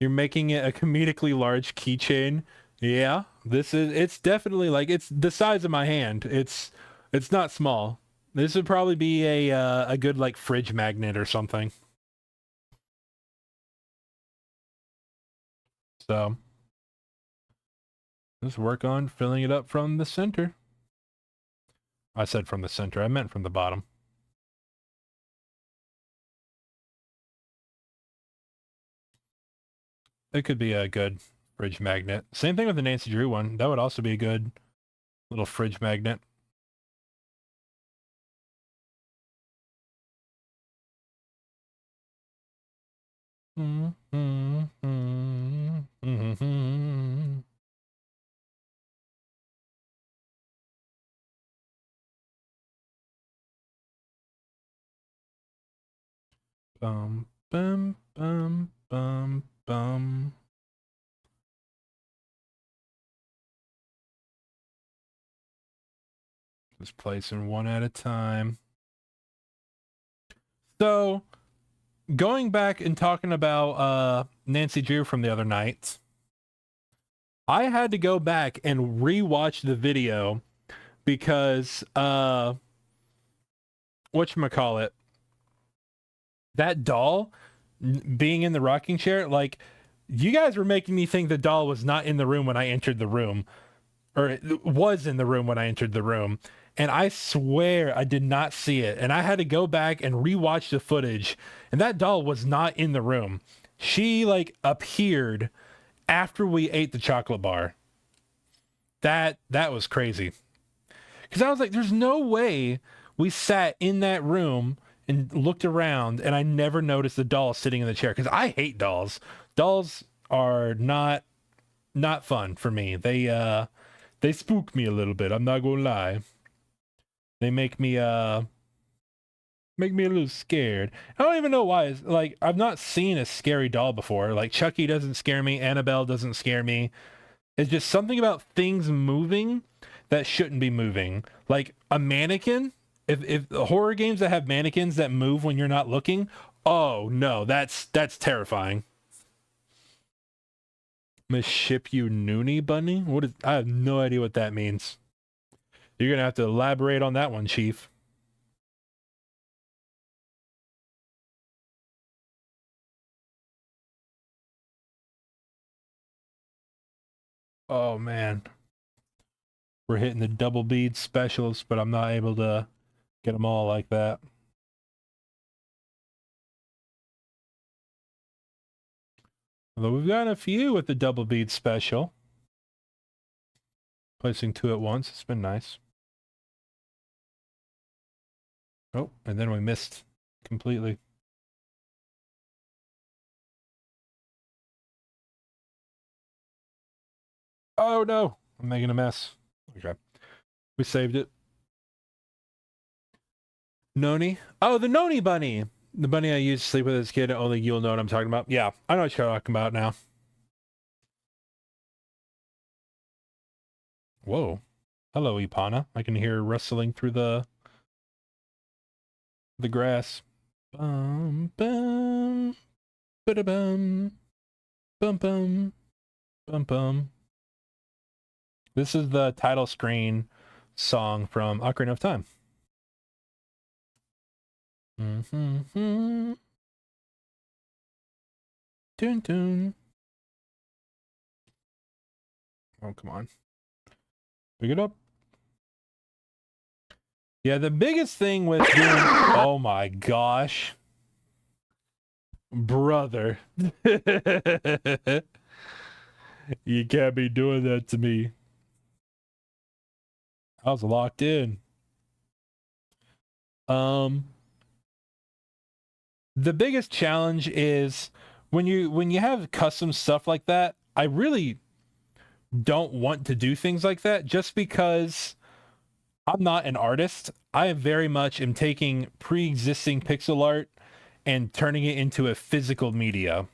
Speaker 2: You're making it a comedically large keychain. Yeah, it's definitely like it's the size of my hand. It's not small. This would probably be a good like fridge magnet or something. So let's work on filling it up from the center. I said from the center. I meant from the bottom. It could be a good fridge magnet. Same thing with the Nancy Drew one. That would also be a good little fridge magnet. Bum, bum, bum, bum, bum. Just placing one at a time. So, going back and talking about Nancy Drew from the other night, I had to go back and rewatch the video because whatchamacallit, that doll being in the rocking chair, like, you guys were making me think the doll was not in the room when I entered the room, or it was in the room when I entered the room. And I swear I did not see it. And I had to go back and rewatch the footage. And that doll was not in the room. She like appeared after we ate the chocolate bar. That was crazy. Because I was like, there's no way we sat in that room and looked around and I never noticed the doll sitting in the chair. Because I hate dolls. Dolls are not not fun for me. They spook me a little bit. I'm not gonna lie. They make me a little scared. I don't even know why. It's, like, I've not seen a scary doll before. Like, Chucky doesn't scare me. Annabelle doesn't scare me. It's just something about things moving that shouldn't be moving. Like a mannequin. If horror games that have mannequins that move when you're not looking, oh no, that's terrifying. I'm gonna ship you Noonie Bunny? I have no idea what that means. You're gonna have to elaborate on that one, Chief. Oh man. We're hitting the double bead specials, but I'm not able to get them all like that. Although we've gotten a few with the double bead special. Placing 2 at once, it's been nice. Oh, and then we missed completely. Oh no, I'm making a mess. Okay. We saved it. Noni? Oh, the Noni bunny. The bunny I used to sleep with as a kid. Only you'll know what I'm talking about. Yeah, I know what you're talking about now. Whoa. Hello, Ipana. I can hear rustling through the grass. Bum bum ba-da-bum bum bum bum bum. This is the title screen song from Ocarina of Time. Mm-hmm. Dun dun. Oh, come on. Pick it up. Yeah, the biggest thing with doing... Oh my gosh. Brother. You can't be doing that to me. I was locked in. The biggest challenge is when you have custom stuff like that, I really don't want to do things like that just because I'm not an artist. I very much am taking pre-existing pixel art and turning it into a physical media.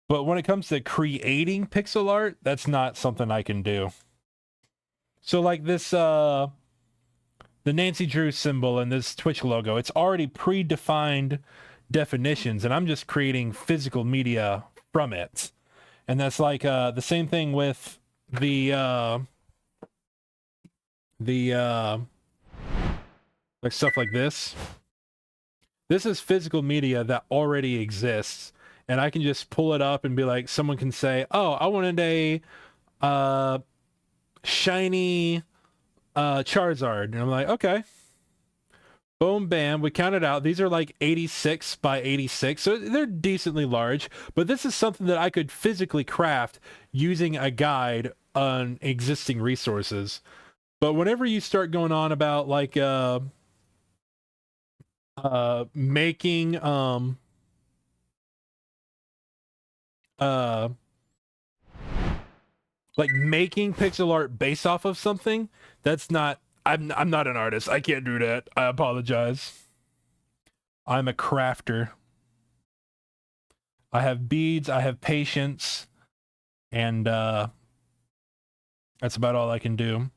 Speaker 2: But when it comes to creating pixel art, that's not something I can do. So like this, the Nancy Drew symbol and this Twitch logo, it's already predefined definitions, and I'm just creating physical media from it. And that's like the same thing with the like stuff like this. This is physical media that already exists, and I can just pull it up and be like, someone can say, oh, I wanted a shiny Charizard, and I'm like, okay, boom, bam, we count it out. These are like 86 by 86, so they're decently large, but this is something that I could physically craft using a guide on existing resources. But whenever you start going on about like making like making pixel art based off of something, that's not... I'm not an artist. I can't do that. I apologize. I'm a crafter. I have beads, I have patience, and that's about all I can do.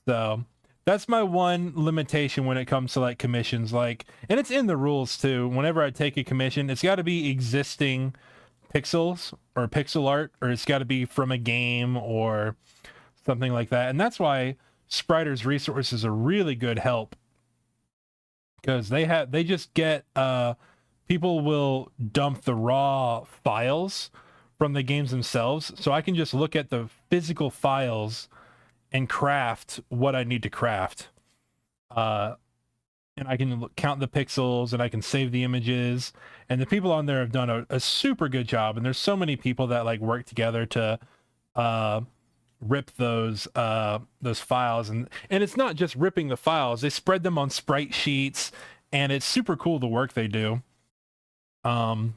Speaker 2: So that's my one limitation when it comes to like commissions. Like, and it's in the rules too. Whenever I take a commission, it's got to be existing pixels or pixel art, or it's got to be from a game or something like that. And that's why Spriter's resources are really good help, because they just get people will dump the raw files from the games themselves, so I can just look at the physical files and craft what I need to craft, and I can count the pixels, and I can save the images, and the people on there have done a super good job. And there's so many people that like work together to rip those files, and it's not just ripping the files, they spread them on sprite sheets, and it's super cool the work they do. But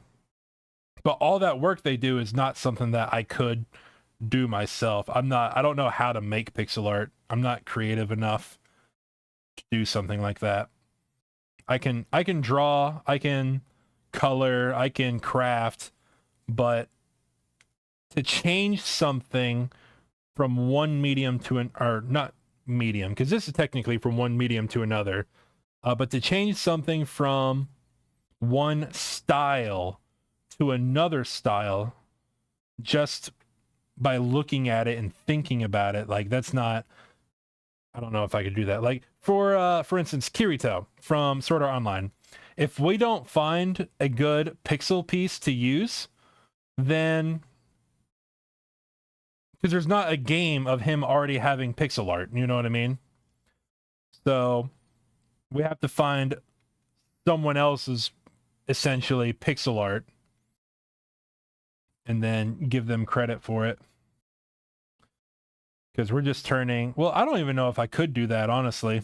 Speaker 2: all that work they do is not something that I could do myself. I don't know how to make pixel art. I'm not creative enough to do something like that. I can draw, I can color, I can craft, but to change something from one medium to or not medium, because this is technically from one medium to another, but to change something from one style to another style just by looking at it and thinking about it, like that's not, I don't know if I could do that. Like for instance, Kirito from Sword Art Online. If we don't find a good pixel piece to use, then because there's not a game of him already having pixel art, you know what I mean? So we have to find someone else's essentially pixel art and then give them credit for it. Because we're just turning, well, I don't even know if I could do that, honestly.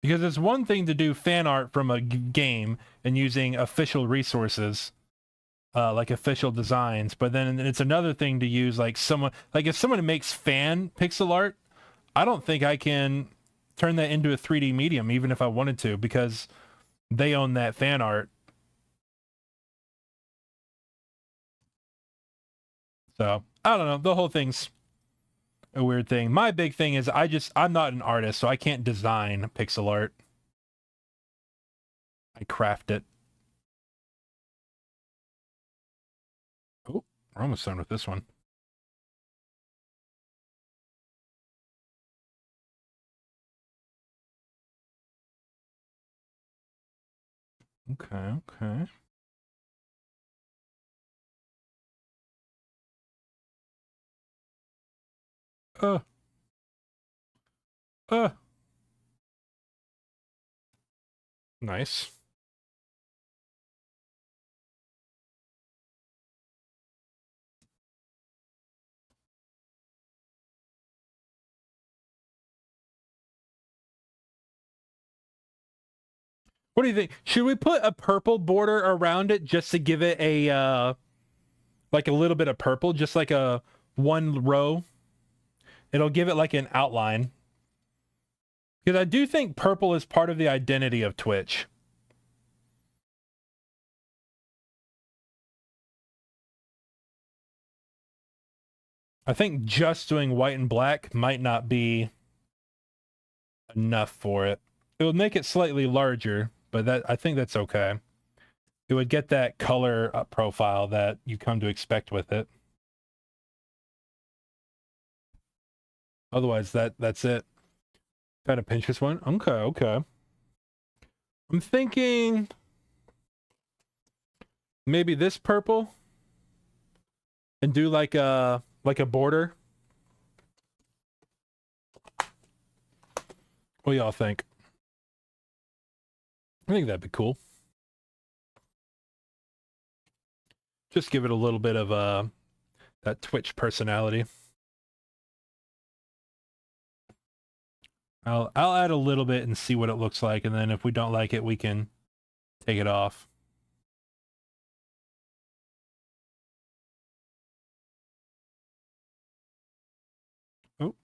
Speaker 2: Because it's one thing to do fan art from a game and using official resources, like official designs, but then it's another thing to use like someone, like if someone makes fan pixel art, I don't think I can turn that into a 3D medium, even if I wanted to, because they own that fan art. So I don't know. The whole thing's a weird thing. My big thing is I'm not an artist, so I can't design pixel art. I craft it. Oh, we're almost done with this one. Okay, okay. Uh. Nice. What do you think? Should we put a purple border around it just to give it a like a little bit of purple, just like a one row? It'll give it like an outline. Because I do think purple is part of the identity of Twitch. I think just doing white and black might not be enough for it. It would make it slightly larger, but I think that's okay. It would get that color profile that you come to expect with it. Otherwise, that's it. Kind of Pinterest one. Okay, okay. I'm thinking maybe this purple and do like a border. What do y'all think? I think that'd be cool. Just give it a little bit of that Twitch personality. I'll add a little bit and see what it looks like, and then if we don't like it, we can take it off. Oh.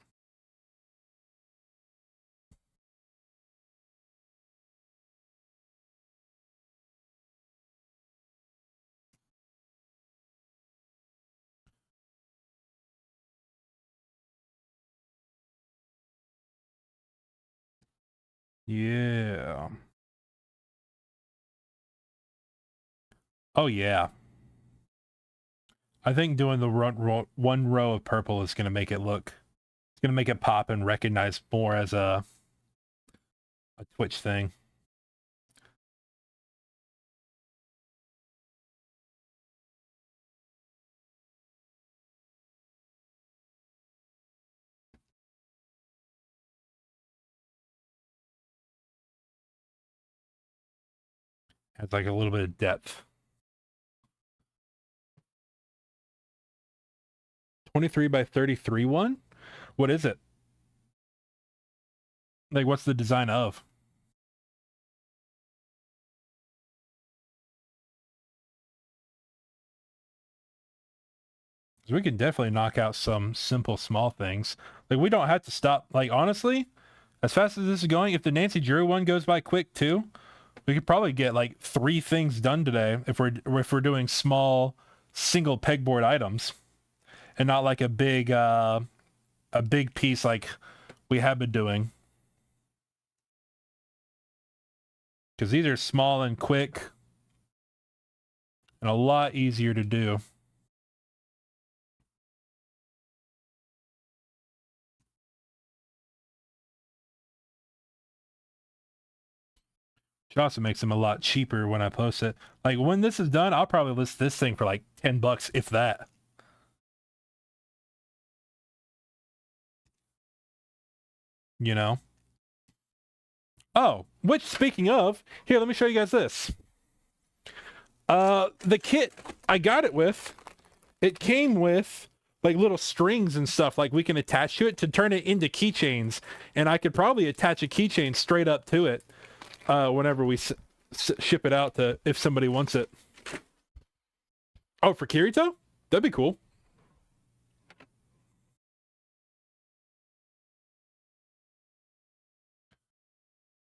Speaker 2: Yeah. Oh yeah. I think doing the one row of purple is going to make it look, it's going to make it pop and recognize more as a Twitch thing. Has like a little bit of depth. 23 by 33 one? What is it? Like, what's the design of? 'Cause we can definitely knock out some simple small things. Like, we don't have to stop. Like, honestly, as fast as this is going, if the Nancy Drew one goes by quick too, we could probably get like 3 things done today if we're doing small single pegboard items and not like a big piece like we have been doing. Because these are small and quick and a lot easier to do. It also makes them a lot cheaper when I post it. Like, when this is done, I'll probably list this thing for like $10, if that. You know? Oh, which, speaking of, here, let me show you guys this. The kit I got it with, it came with like little strings and stuff like we can attach to it to turn it into keychains, and I could probably attach a keychain straight up to it whenever we ship it out to, if somebody wants it. Oh, for Kirito? That'd be cool.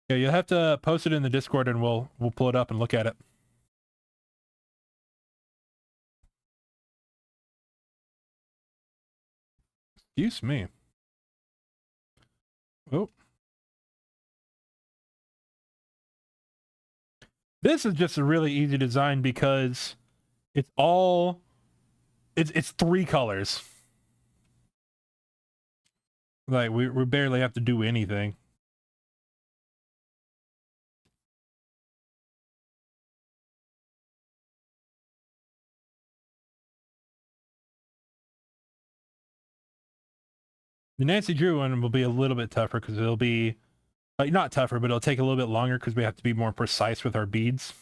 Speaker 2: Yeah, you'll have to post it in the Discord and we'll pull it up and look at it. Excuse me. Oh. This is just a really easy design because it's 3 colors. Like, we barely have to do anything. The Nancy Drew one will be a little bit tougher because it'll be, like, not tougher, but it'll take a little bit longer because we have to be more precise with our beads.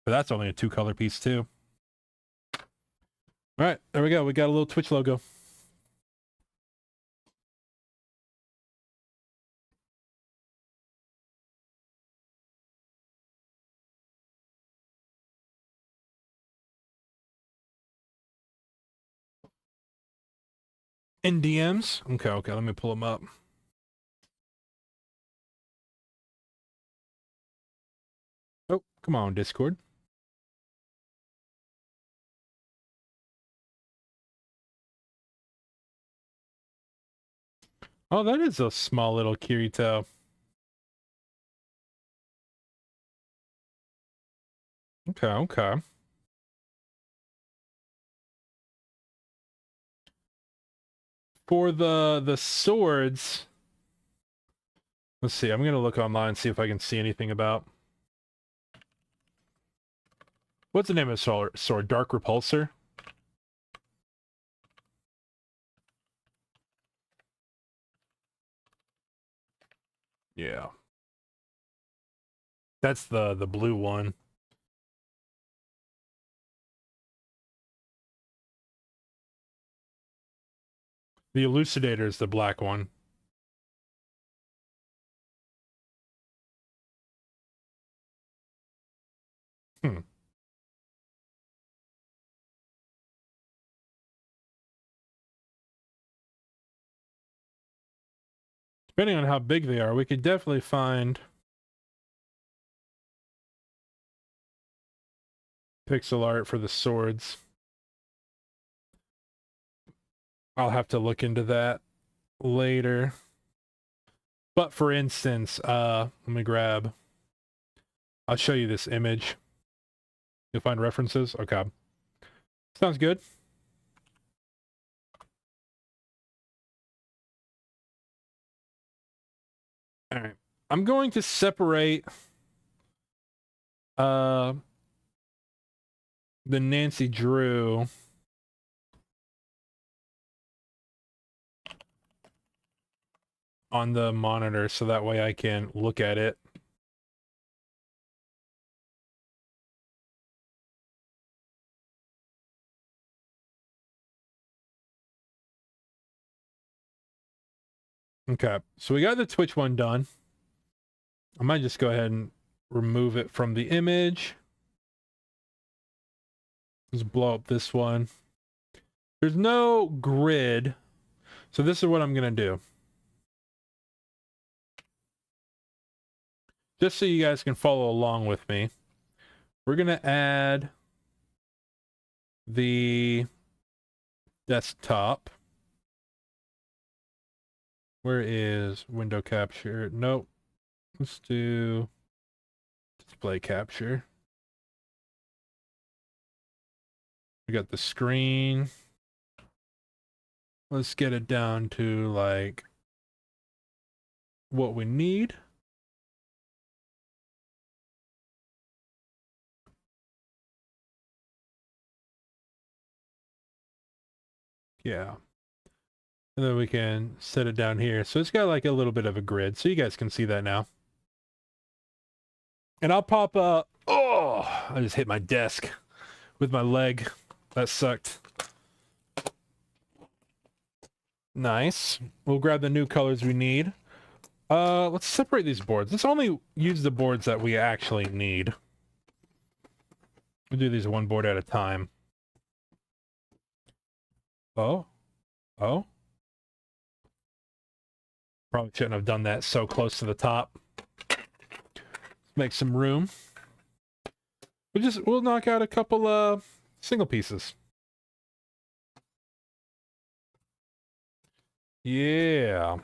Speaker 2: But that's only a 2-color piece too. All right, there we go. We got a little Twitch logo. In DMs? Okay, let me pull them up. Oh, come on, Discord. Oh, that is a small little Kirito. Okay. For the swords, let's see. I'm gonna look online and see if I can see anything about. What's the name of the sword? Dark Repulsor? Yeah. That's the blue one. The Elucidator is the black one. Depending on how big they are, we could definitely find pixel art for the swords. I'll have to look into that later. But for instance, let me grab, I'll show you this image. You'll find references. Okay. Sounds good. All right. I'm going to separate the Nancy Drew on the monitor so that way I can look at it. Okay, so we got the Twitch one done. I might just go ahead and remove it from the image. Let's blow up this one. There's no grid, so this is what I'm gonna do. Just so you guys can follow along with me, we're gonna add the desktop. Where is window capture? Nope. Let's do display capture. We got the screen. Let's get it down to like what we need. Yeah. And then we can set it down here. So it's got like a little bit of a grid. So you guys can see that now. And I'll pop up. Oh, I just hit my desk with my leg. That sucked. Nice. We'll grab the new colors we need. Let's separate these boards. Let's only use the boards that we actually need. We'll do these one board at a time. Oh. Oh. Probably shouldn't have done that so close to the top. Let's make some room. We'll knock out a couple single pieces. Yeah.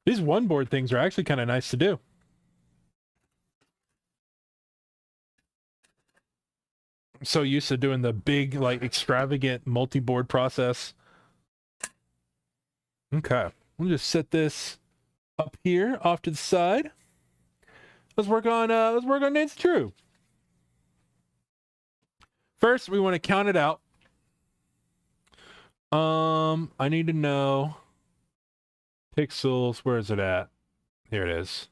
Speaker 2: These one board things are actually kind of nice to do. I'm so used to doing the big, like, extravagant multi-board process. Okay. We'll just set this up here off to the side. Let's work on Nancy Drew. First, we want to count it out. I need to know pixels. Where is it at? Here it is.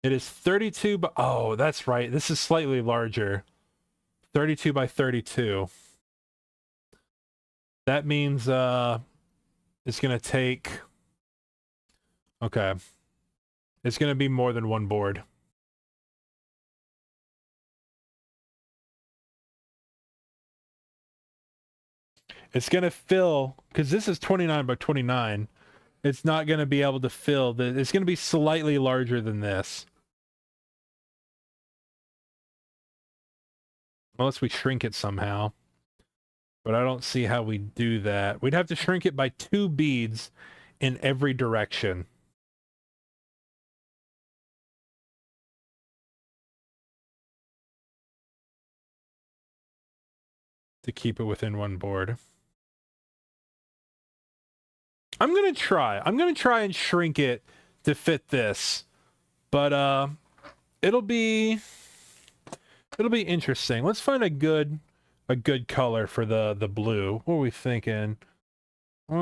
Speaker 2: It is 32 by, oh, that's right. This is slightly larger. 32 by 32. That means it's going to take, okay. It's going to be more than one board. It's going to fill, because this is 29 by 29. It's not going to be able to fill. It's going to be slightly larger than this. Unless we shrink it somehow. But I don't see how we do that. We'd have to shrink it by 2 beads in every direction. To keep it within one board. I'm going to try and shrink it to fit this. But it'll be interesting. Let's find a good color for the blue. What are we thinking? Maybe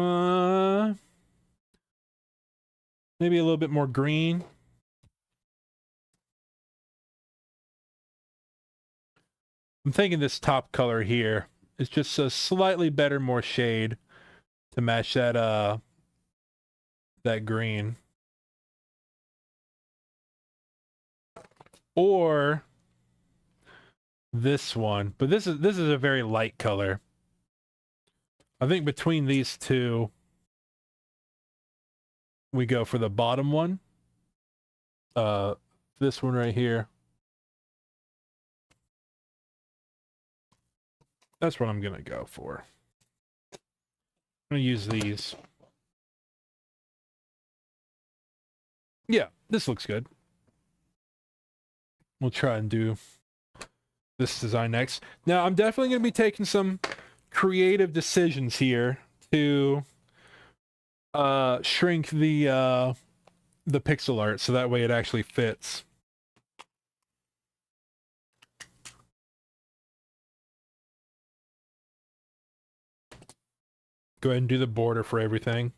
Speaker 2: a little bit more green. I'm thinking this top color here is just a slightly better, more shade to match that that green. Or this one, but this is a very light color. I think between these two we go for the bottom one. This one right here. That's what I'm gonna go for. I'm gonna use these. Yeah, this looks good. We'll try and do this design next. Now, I'm definitely going to be taking some creative decisions here to shrink the pixel art so that way it actually fits. Go ahead and do the border for everything.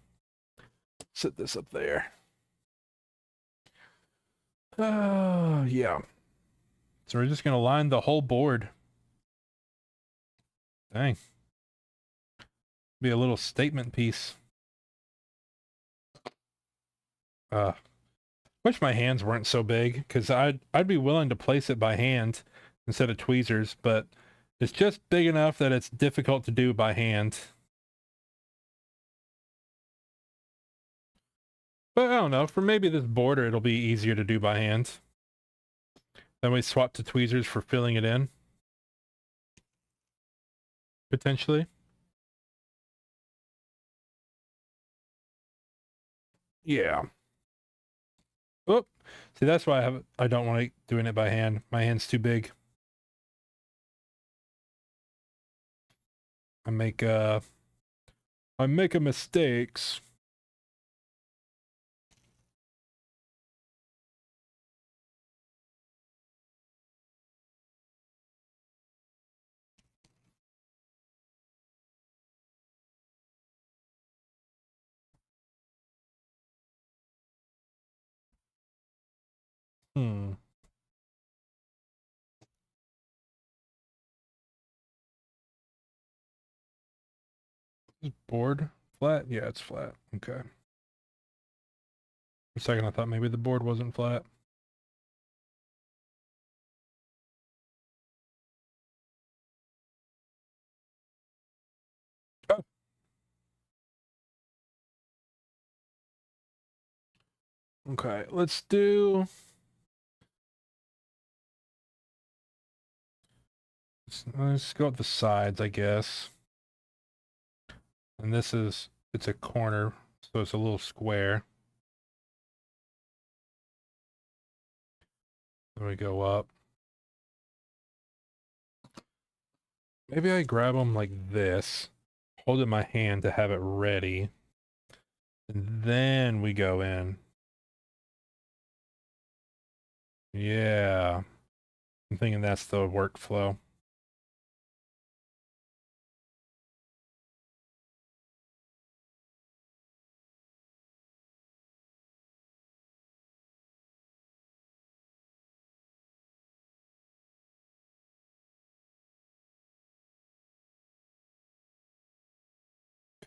Speaker 2: Set this up there. Yeah. So we're just going to line the whole board. Dang. Be a little statement piece. Wish my hands weren't so big, because I'd be willing to place it by hand instead of tweezers, but it's just big enough that it's difficult to do by hand. But I don't know, for maybe this border, it'll be easier to do by hand. Then we swap to tweezers for filling it in. Potentially. Yeah. Oh, see, that's why I don't want to doing it by hand. My hand's too big. I make mistakes. Is board flat? Yeah, it's flat. Okay. For a second, I thought maybe the board wasn't flat. Oh. Okay, let's do... Let's go with the sides, I guess. And this is, it's a corner, so it's a little square. Then we go up. Maybe I grab them like this, hold it in my hand to have it ready, and then we go in. Yeah. I'm thinking that's the workflow.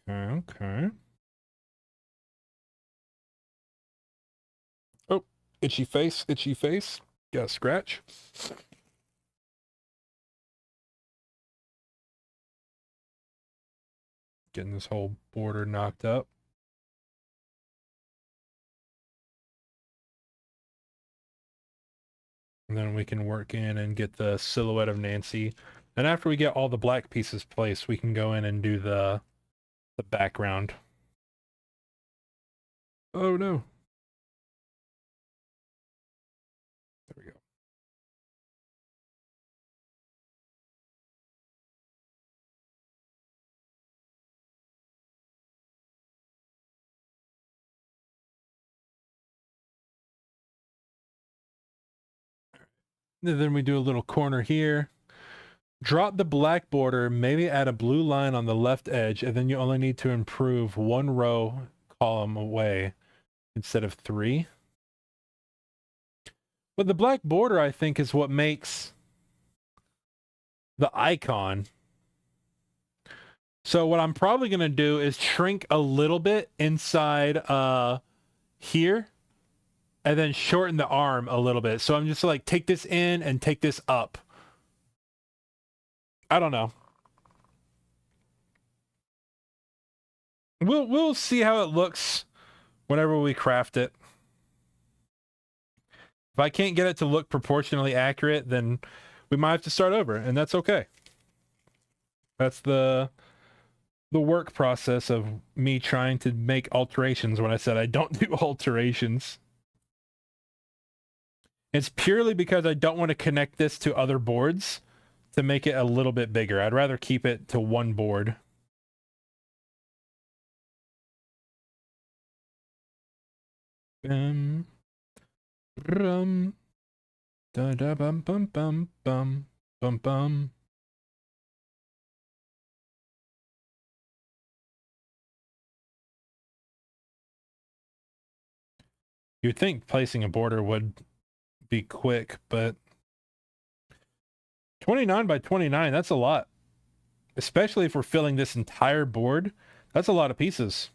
Speaker 2: Okay. Oh, itchy face, itchy face. Got a scratch. Getting this whole border knocked up. And then we can work in and get the silhouette of Nancy. And after we get all the black pieces placed, we can go in and do the background. Oh no. There we go. And then we do a little corner here. Drop the black border, maybe add a blue line on the left edge, and then you only need to improve one row column away instead of 3. But the black border, I think, is what makes the icon. So what I'm probably going to do is shrink a little bit inside here and then shorten the arm a little bit. So I'm just like, take this in and take this up. I don't know. We'll see how it looks whenever we craft it. If I can't get it to look proportionally accurate, then we might have to start over, and that's okay. That's the work process of me trying to make alterations when I said I don't do alterations. It's purely because I don't want to connect this to other boards to make it a little bit bigger. I'd rather keep it to one board. Da da bum bum bum bum bum bum. You'd think placing a border would be quick, but 29 by 29, that's a lot. Especially if we're filling this entire board. That's a lot of pieces.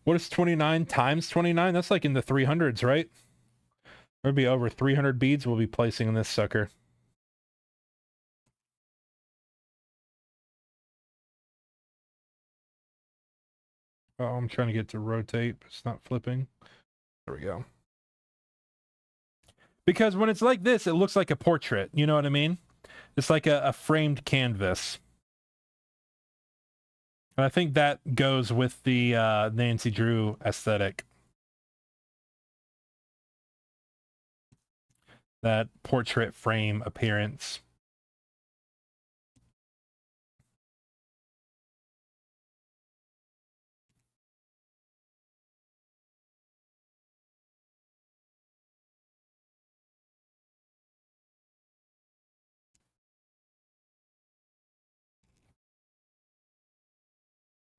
Speaker 2: What is 29 times 29? That's like in the 300s, right? There'll be over 300 beads we'll be placing in this sucker. Oh, I'm trying to get to rotate, but it's not flipping. There we go. Because when it's like this, it looks like a portrait. You know what I mean? It's like a framed canvas. And I think that goes with the Nancy Drew aesthetic. That portrait frame appearance.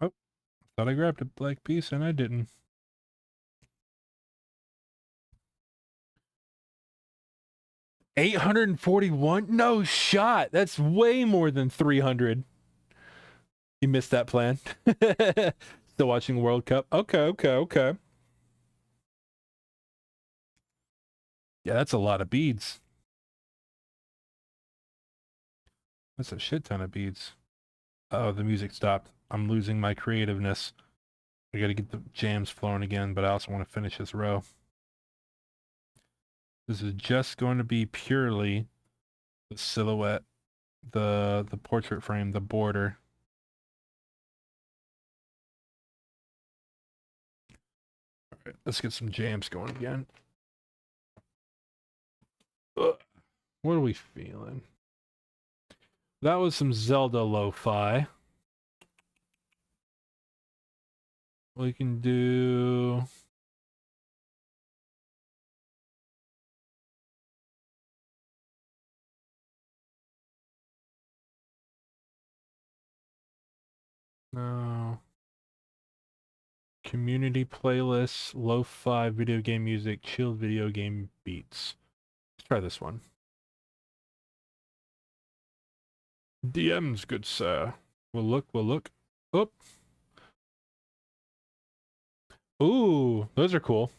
Speaker 2: Oh, thought I grabbed a black piece and I didn't. $841? No shot. That's way more than 300. You missed that plan. Still watching World Cup. Okay. Yeah, that's a lot of beads. That's a shit ton of beads. Oh, the music stopped. I'm losing my creativeness. I gotta get the jams flowing again, but I also want to finish this row. This is just going to be purely the silhouette, the portrait frame, the border. All right, let's get some jams going again. Ugh. What are we feeling? That was some Zelda lo-fi. We can do... No. Community playlists, lo-fi video game music, chill video game beats. Let's try this one. DMs, good sir. We'll look. Oh. Ooh, those are cool.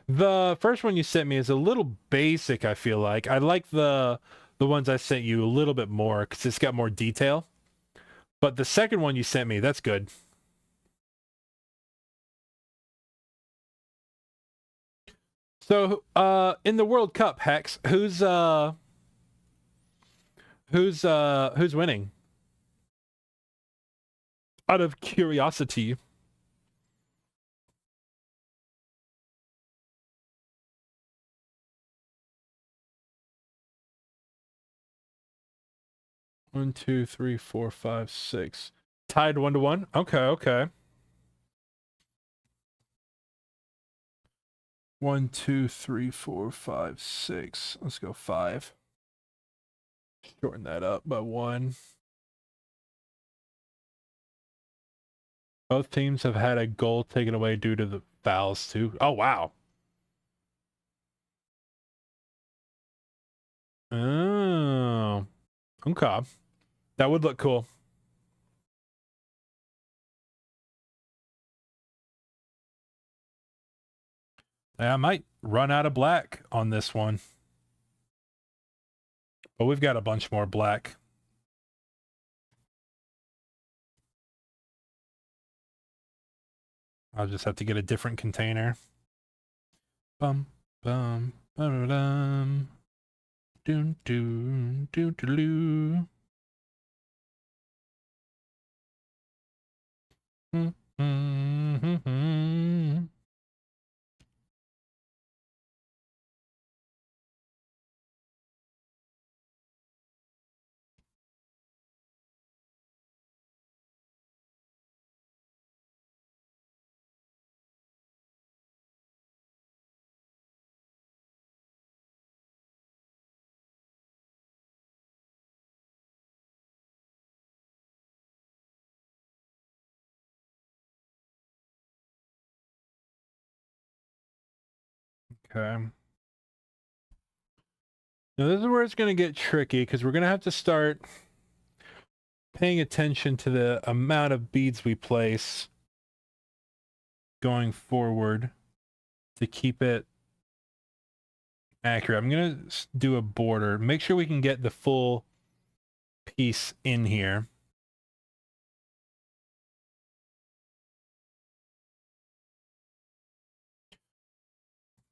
Speaker 2: The first one you sent me is a little basic, I feel like. I like the ones I sent you a little bit more because it's got more detail. But the second one you sent me, that's good. So, in the World Cup, Hex, who's winning? Out of curiosity. One, two, three, four, five, six. Tied 1-1. Okay. 1, 2, 3, 4, 5, 6. Let's go 5. Shorten that up by 1. Both teams have had a goal taken away due to the fouls too. Oh wow. Oh. Okay. That would look cool. I might run out of black on this one. But we've got a bunch more black. I'll just have to get a different container. Bum bum bum dum. Doon doon doon doo. Okay. Now this is where it's going to get tricky because we're going to have to start paying attention to the amount of beads we place going forward to keep it accurate. I'm going to do a border. Make sure we can get the full piece in here.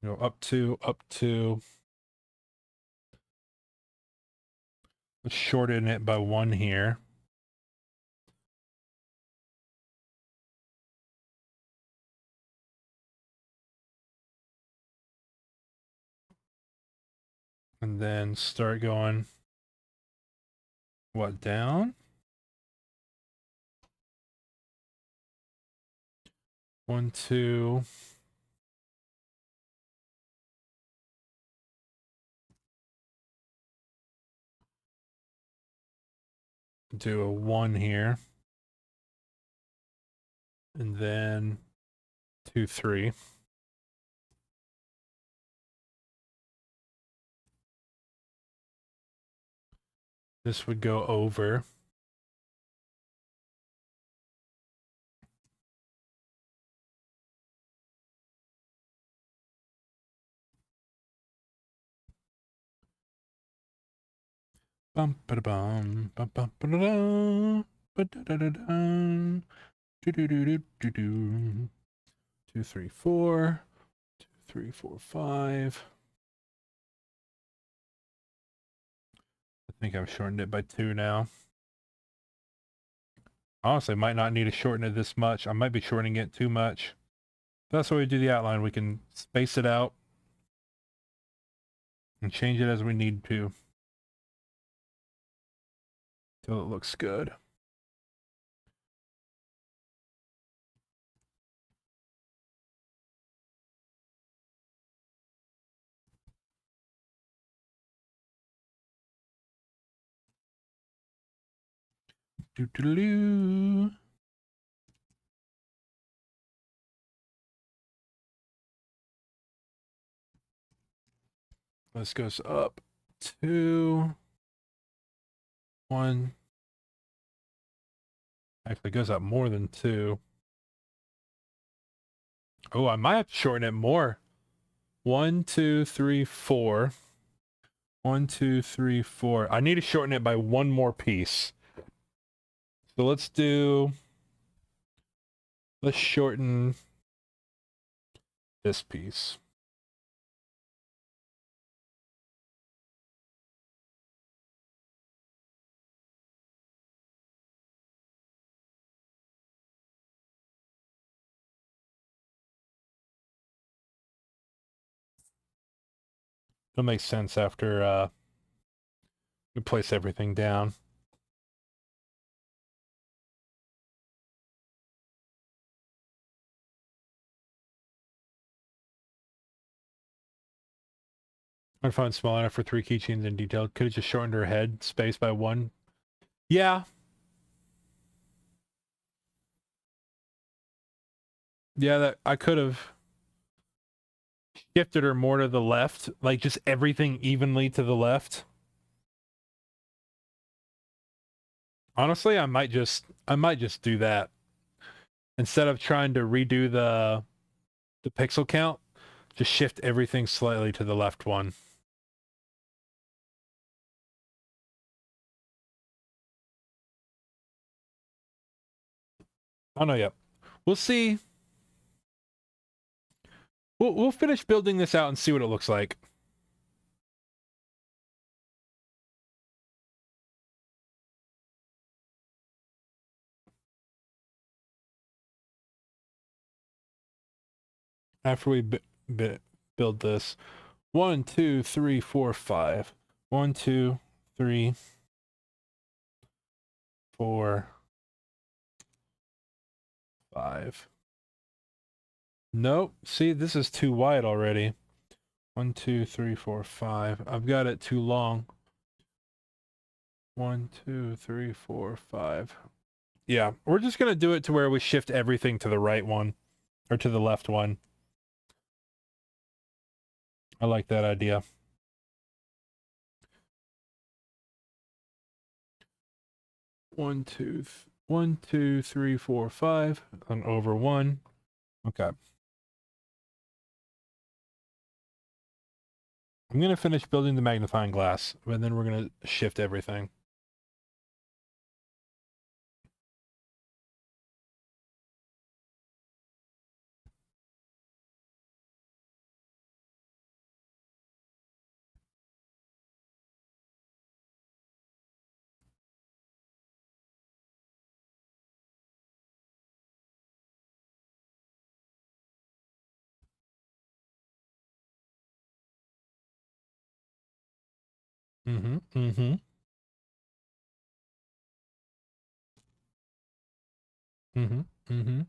Speaker 2: Go up two, up two. Let's shorten it by 1 here. And then start going, what, down? 1, 2. Do a 1 here. And then 2, 3. This would go over. Bum ba bum bum bum ba da dum ba da da da dum do do do do do do 2 3 4 2 3 4 5. I think I've shortened it by 2 now. Honestly, might not need to shorten it this much. I might be shortening it too much. That's why we do the outline. We can space it out and change it as we need to till it looks good. Do do do. This goes up 2 1. Actually, it goes up more than 2. Oh, I might have to shorten it more. 1 2 3 4. 1 2 3 4. I need to shorten it by 1 more piece. So let's shorten this piece. It'll make sense after we place everything down. I find small enough for 3 keychains in detail. Could have just shortened her head space by 1. Yeah. Yeah, that I could have shifted her more to the left, like just everything evenly to the left. Honestly, I might just do that. Instead of trying to redo the pixel count, just shift everything slightly to the left one. I don't know yet. We'll see. We'll finish building this out and see what it looks like. After we build this. 1 2 3 4 5. 1 2 3 4 5. Nope. See, this is too wide already. 1 2 3 4 5. I've got it too long. 1 2 3 4 5. Yeah, we're just gonna do it to where we shift everything to the right one, or to the left one. I like that idea. 1 2 3 4 5 and over 1. Okay. I'm gonna finish building the magnifying glass, and then we're gonna shift everything. Mm-hmm. Mm-hmm. Mm-hmm. Mm-hmm.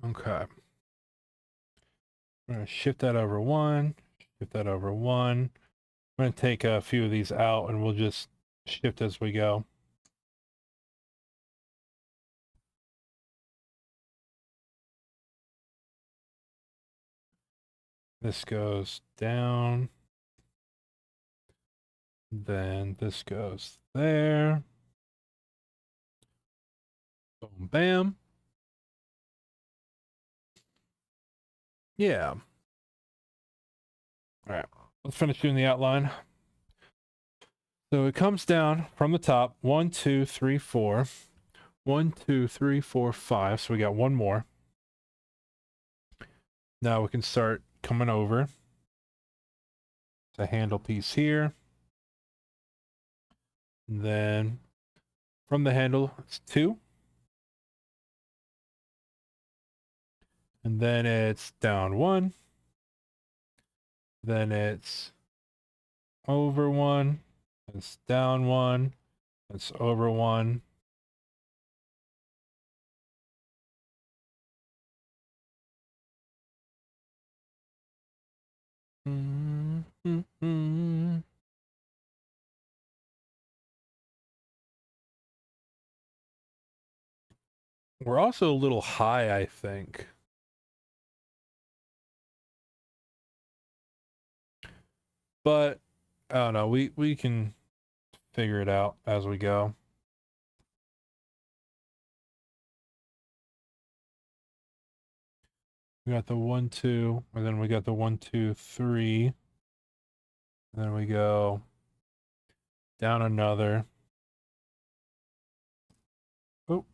Speaker 2: Okay. I'm gonna shift that over one. Shift that over one. I'm gonna take a few of these out and we'll just shift as we go. This goes down. Then this goes there. Boom, bam. Yeah. All right. Let's finish doing the outline. So it comes down from the top. 1, 2, 3, 4. 1, 2, 3, 4, 5. So we got one more. Now we can start coming over. The handle piece here. And then from the handle, it's 2. And then it's down 1. Then it's over 1. It's down 1. It's over 1. We're also a little high, I think. But I don't know. We can figure it out as we go. We got the 1, 2, and then we got the 1, 2, 3. And then we go down another. Oh.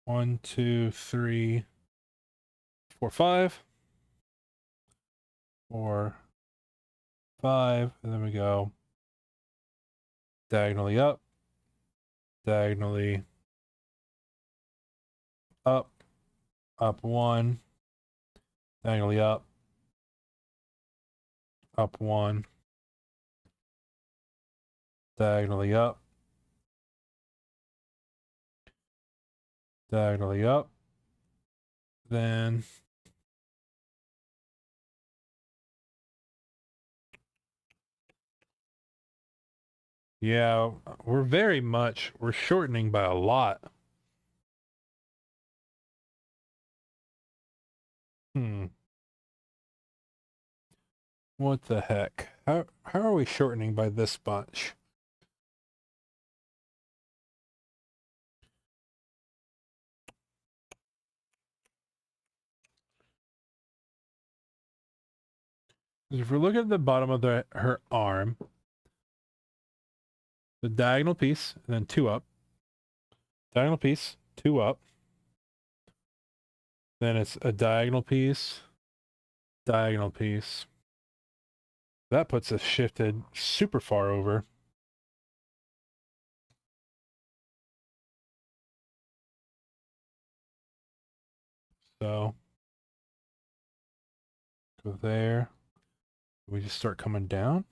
Speaker 2: 1, 2, 3, 4, 5. 4, 5. And then we go diagonally up. Diagonally up. Up 1. Diagonally up. Up 1. Diagonally up. Diagonally up. Then yeah, we're shortening by a lot. What the heck? How are we shortening by this bunch? If we look at the bottom of her arm, the diagonal piece, and then 2 up. Diagonal piece, 2 up. Then it's a diagonal piece, diagonal piece. That puts us shifted super far over. So go there. We just start coming down.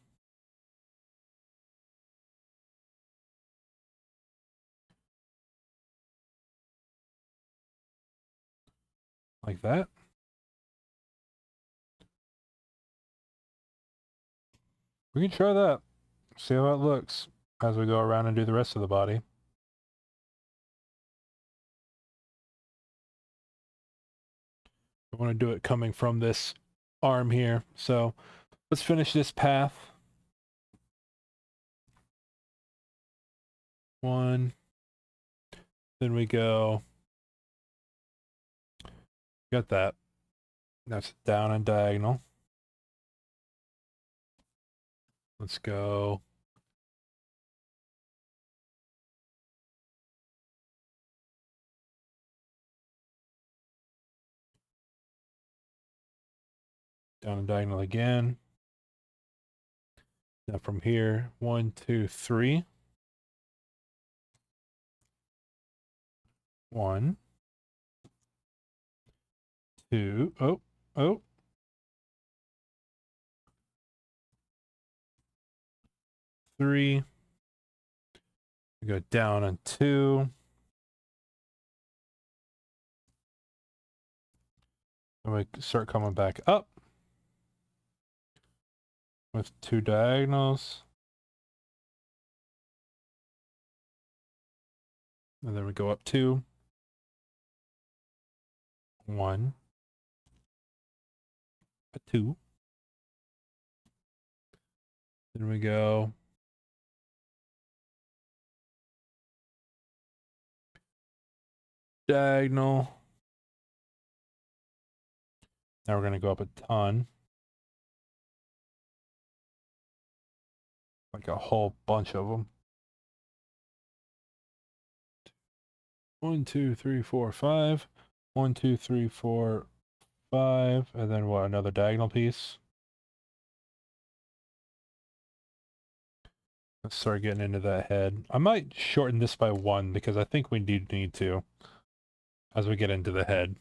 Speaker 2: Like that. We can try that. See how it looks as we go around and do the rest of the body. I want to do it coming from this arm here. So let's finish this path. 1. Then we go. Got that. That's down and diagonal. Let's go. Down and diagonal again. Now from here, 1, 2, 3. 1. 2. Oh, oh. 3. We go down on 2. And we start coming back up with 2 diagonals. And then we go up 2. 1. A 2. Then we go diagonal. Now we're going to go up a ton. Like a whole bunch of them. 1, 2, 3, 4, 5. 1, 2, 3, 4, 5. And then what? Another diagonal piece. Let's start getting into that head. I might shorten this by 1 because I think we need to as we get into the head.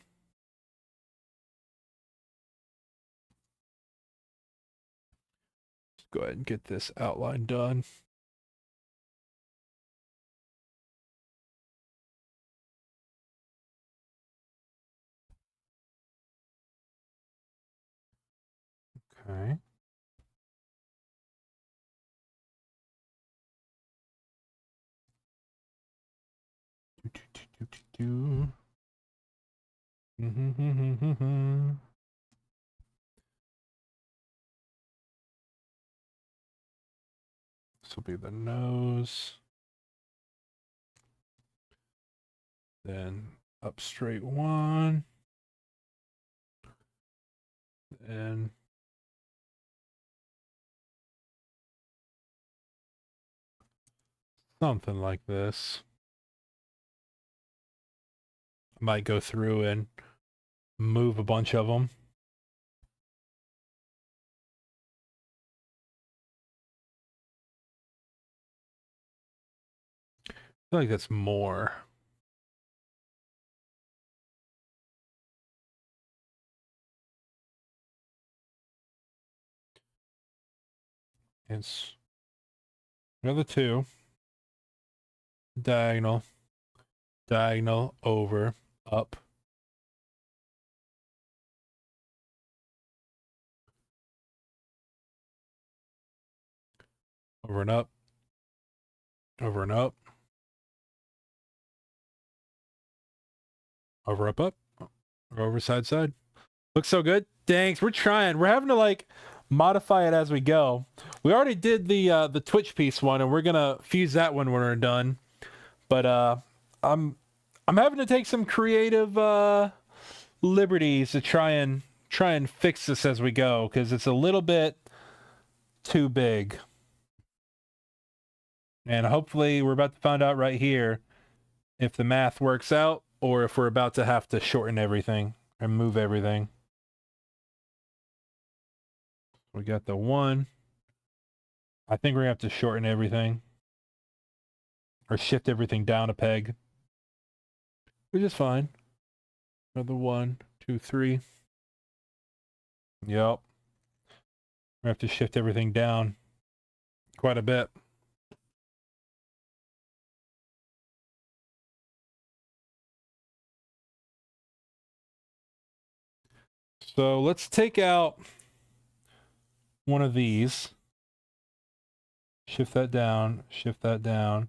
Speaker 2: Let's go ahead and get this outline done. Okay. This will be the nose. Then up straight 1. And something like this. I might go through and move a bunch of them. I feel like that's more. It's another 2. Diagonal. Diagonal, over, up. Over and up. Over and up. Over, up, up. Over, side, side. Looks so good. Thanks. We're trying. We're having to like modify it as we go. We already did the Twitch piece one, and we're gonna fuse that one when we're done. But I'm having to take some creative liberties to try and fix this as we go because it's a little bit too big. And hopefully we're about to find out right here if the math works out or if we're about to have to shorten everything and move everything. We got the 1. I think we're gonna have to shorten everything or shift everything down a peg, which is fine. Another 1, 2, 3. Yep. We have to shift everything down quite a bit. So let's take out one of these. Shift that down, shift that down.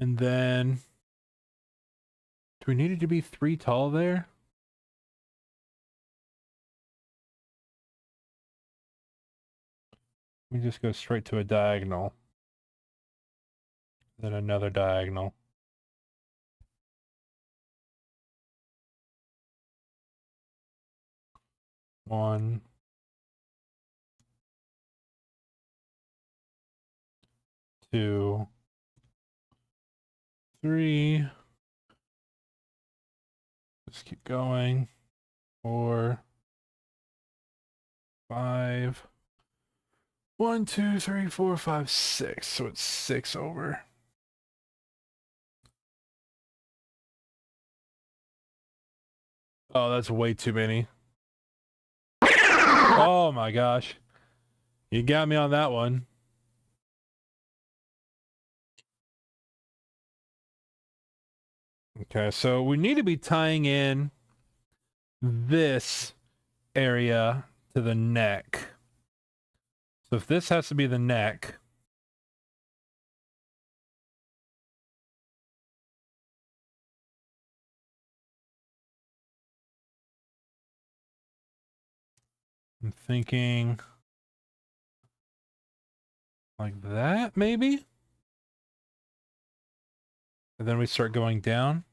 Speaker 2: And then, do we need it to be 3 tall there? We just go straight to a diagonal. Then another diagonal. One. 2. 3. Just keep going. 4, 5. 1, 2, 3, 4, 5, 6. So it's 6 over. Oh, that's way too many. Oh my gosh. You got me on that one. Okay, so we need to be tying in this area to the neck. So if this has to be the neck, I'm thinking like that, maybe? And then we start going down.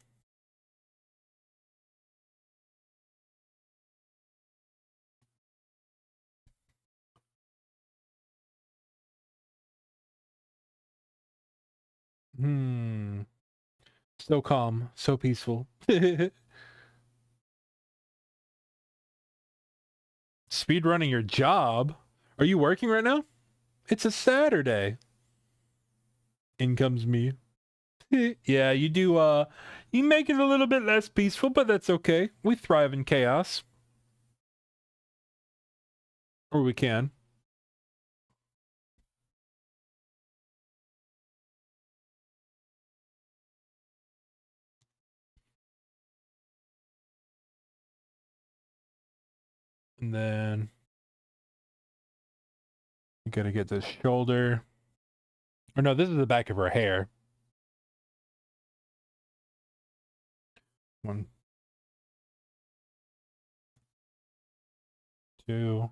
Speaker 2: So calm, so peaceful. Speed running your job? Are you working right now? It's a Saturday. In comes me. Yeah, you do, you make it a little bit less peaceful, but that's okay. We thrive in chaos. Or we can. And then you gotta get this shoulder. Or no, this is the back of her hair. 1, 2.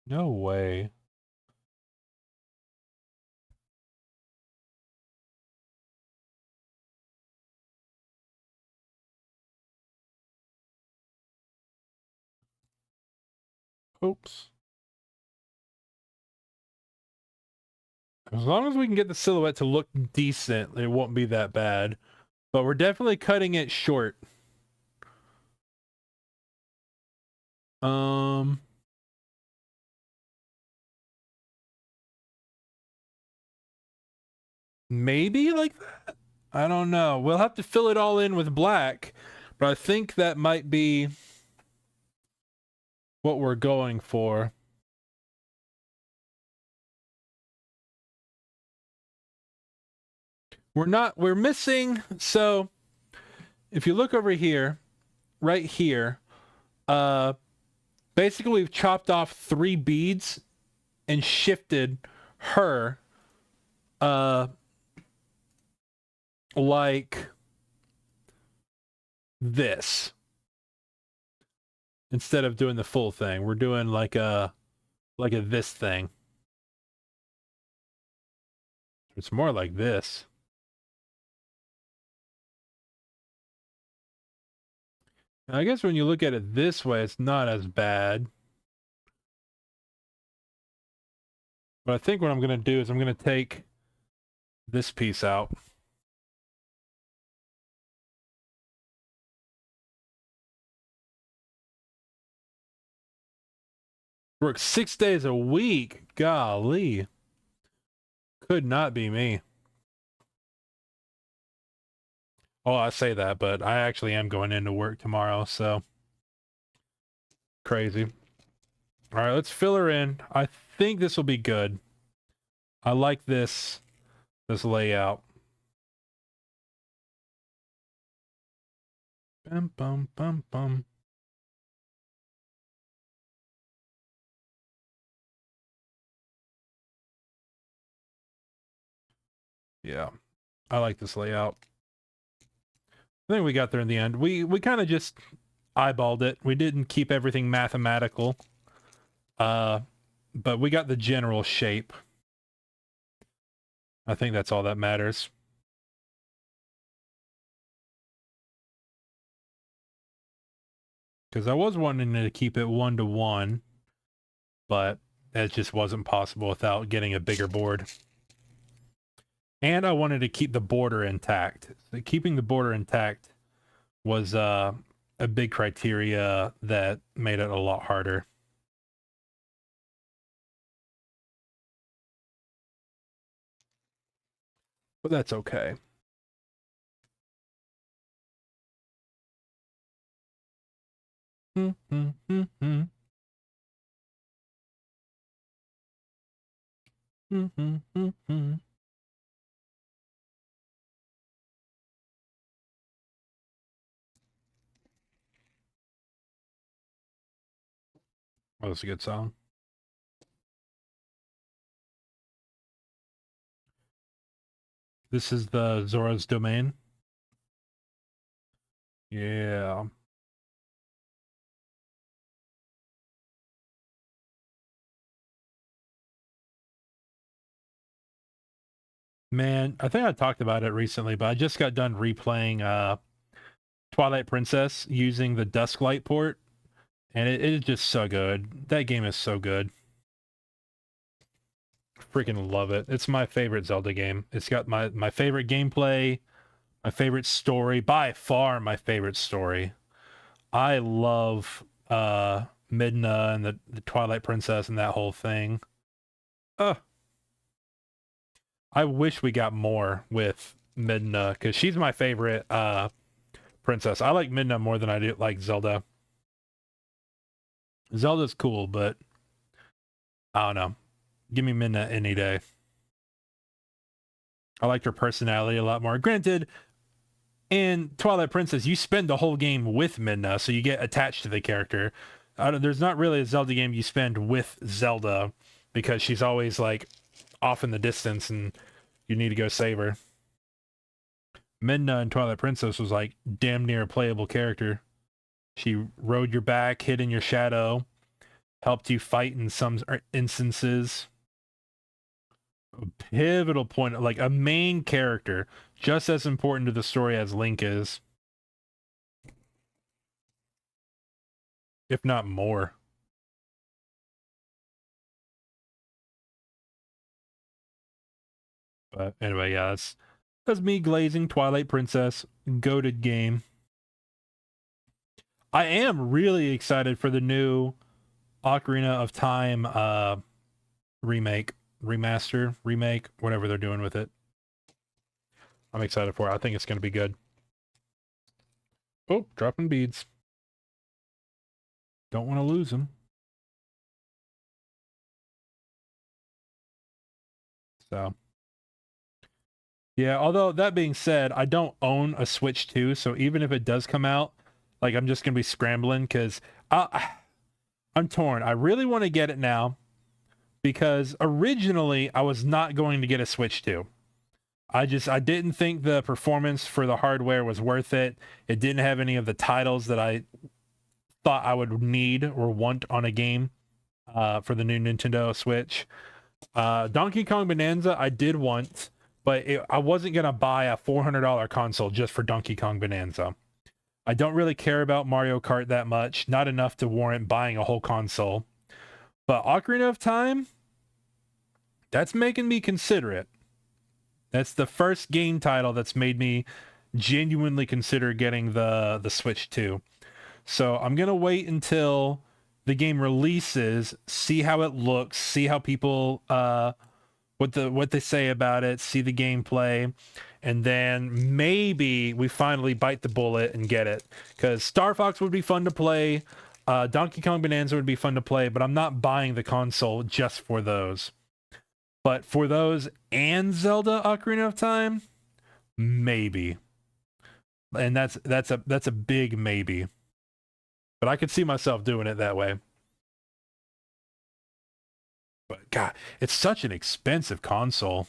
Speaker 2: No way. Oops. As long as we can get the silhouette to look decent, it won't be that bad. But we're definitely cutting it short. Maybe like that? I don't know. We'll have to fill it all in with black, but I think that might be what we're going for. We're missing, so if you look over here, right here, basically we've chopped off 3 beads and shifted her, like this. Instead of doing the full thing, we're doing like a this thing. It's more like this. I guess when you look at it this way, it's not as bad. But I think what I'm going to do is I'm going to take this piece out. Work 6 days a week. Golly. Could not be me. Oh, I say that, but I actually am going into work tomorrow, so crazy. All right, let's fill her in. I think this will be good. I like this layout. Bum bum bum bum. Yeah, I like this layout. I think we got there in the end. We kind of just eyeballed it. We didn't keep everything mathematical. But we got the general shape. I think that's all that matters. Because I was wanting to keep it 1-to-1, but It just wasn't possible without getting a bigger board. And I wanted to keep the border intact. So keeping the border intact was a big criteria that made it a lot harder. But that's okay. Oh, that's a good song. This is the Zora's Domain. Yeah. Man, I think I talked about it recently, but I just got done replaying Twilight Princess using the Dusklight port, and it is just so good. That game is so good. Freaking love it. It's my favorite Zelda game. It's got my favorite gameplay, my favorite story, by far my favorite story. I love Midna and the Twilight Princess and that whole thing. I wish we got more with Midna, because she's my favorite princess. I like Midna more than I do like Zelda. Zelda's cool, but I don't know. Give me Midna any day. I liked her personality a lot more. Granted, in Twilight Princess, you spend the whole game with Midna, so you get attached to the character. There's not really a Zelda game you spend with Zelda, because she's always like off in the distance and you need to go save her. Midna in Twilight Princess was like damn near a playable character. She rode your back, hid in your shadow, helped you fight in some instances. A pivotal point, like a main character, just as important to the story as Link is, if not more. But anyway, yeah, that's me glazing Twilight Princess. Goated game. I am really excited for the new Ocarina of Time remaster, remake, whatever they're doing with it. I'm excited for it. I think it's going to be good. Oh, dropping beads. Don't want to lose them. So, yeah, although that being said, I don't own a Switch 2, so even if it does come out, like, I'm just going to be scrambling because I'm torn. I really want to get it now because originally I was not going to get a Switch 2. I didn't think the performance for the hardware was worth it. It didn't have any of the titles that I thought I would need or want on a game for the new Nintendo Switch. Donkey Kong Bonanza I did want, but I wasn't going to buy a $400 console just for Donkey Kong Bonanza. I don't really care about Mario Kart that much, not enough to warrant buying a whole console. But Ocarina of Time, that's making me consider it. That's the first game title that's made me genuinely consider getting the Switch 2. So I'm going to wait until the game releases, see how it looks, see how people what they say about it, see the gameplay, and then maybe we finally bite the bullet and get it. Because Star Fox would be fun to play, Donkey Kong Bonanza would be fun to play, but I'm not buying the console just for those. But for those and Zelda Ocarina of Time, maybe. And that's a big maybe. But I could see myself doing it that way. But God, it's such an expensive console.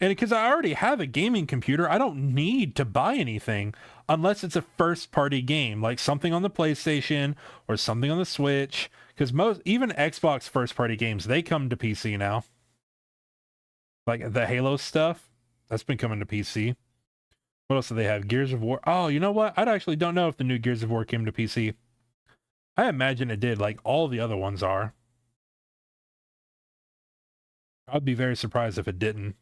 Speaker 2: And because I already have a gaming computer, I don't need to buy anything unless it's a first-party game, like something on the PlayStation or something on the Switch. Because even Xbox first-party games, they come to PC now. Like the Halo stuff, that's been coming to PC. What else do they have? Gears of War. Oh, you know what? I actually don't know if the new Gears of War came to PC. I imagine it did, like all the other ones are. I'd be very surprised if it didn't.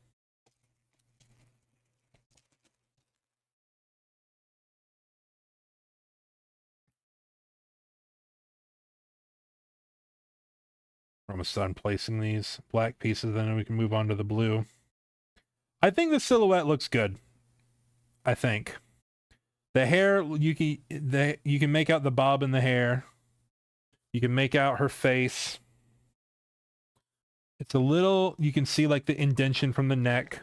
Speaker 2: We're almost done placing these black pieces, then we can move on to the blue. I think the silhouette looks good. I think the hair, you can make out the bob in the hair. You can make out her face. It's a little, you can see like the indentation from the neck.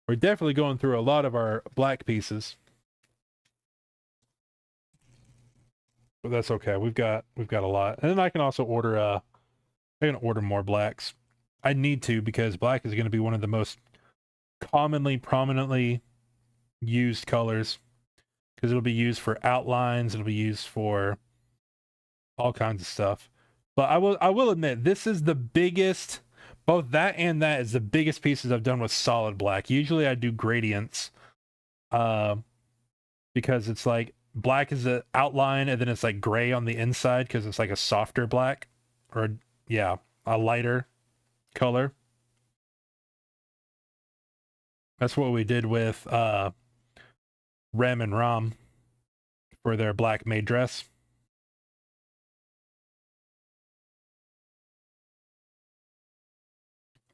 Speaker 2: We're definitely going through a lot of our black pieces, but that's okay. We've got a lot, and then I can also order I can order more blacks. I need to, because black is going to be one of the most commonly, prominently used colors, because it'll be used for outlines, it'll be used for all kinds of stuff. But I will admit, this is the biggest, both that and that is the biggest pieces I've done with solid black. Usually I do gradients, because it's like black is the outline and then it's like gray on the inside, because it's like a softer black, or yeah, a lighter color. That's what we did with Rem and Rom for their black maid dress.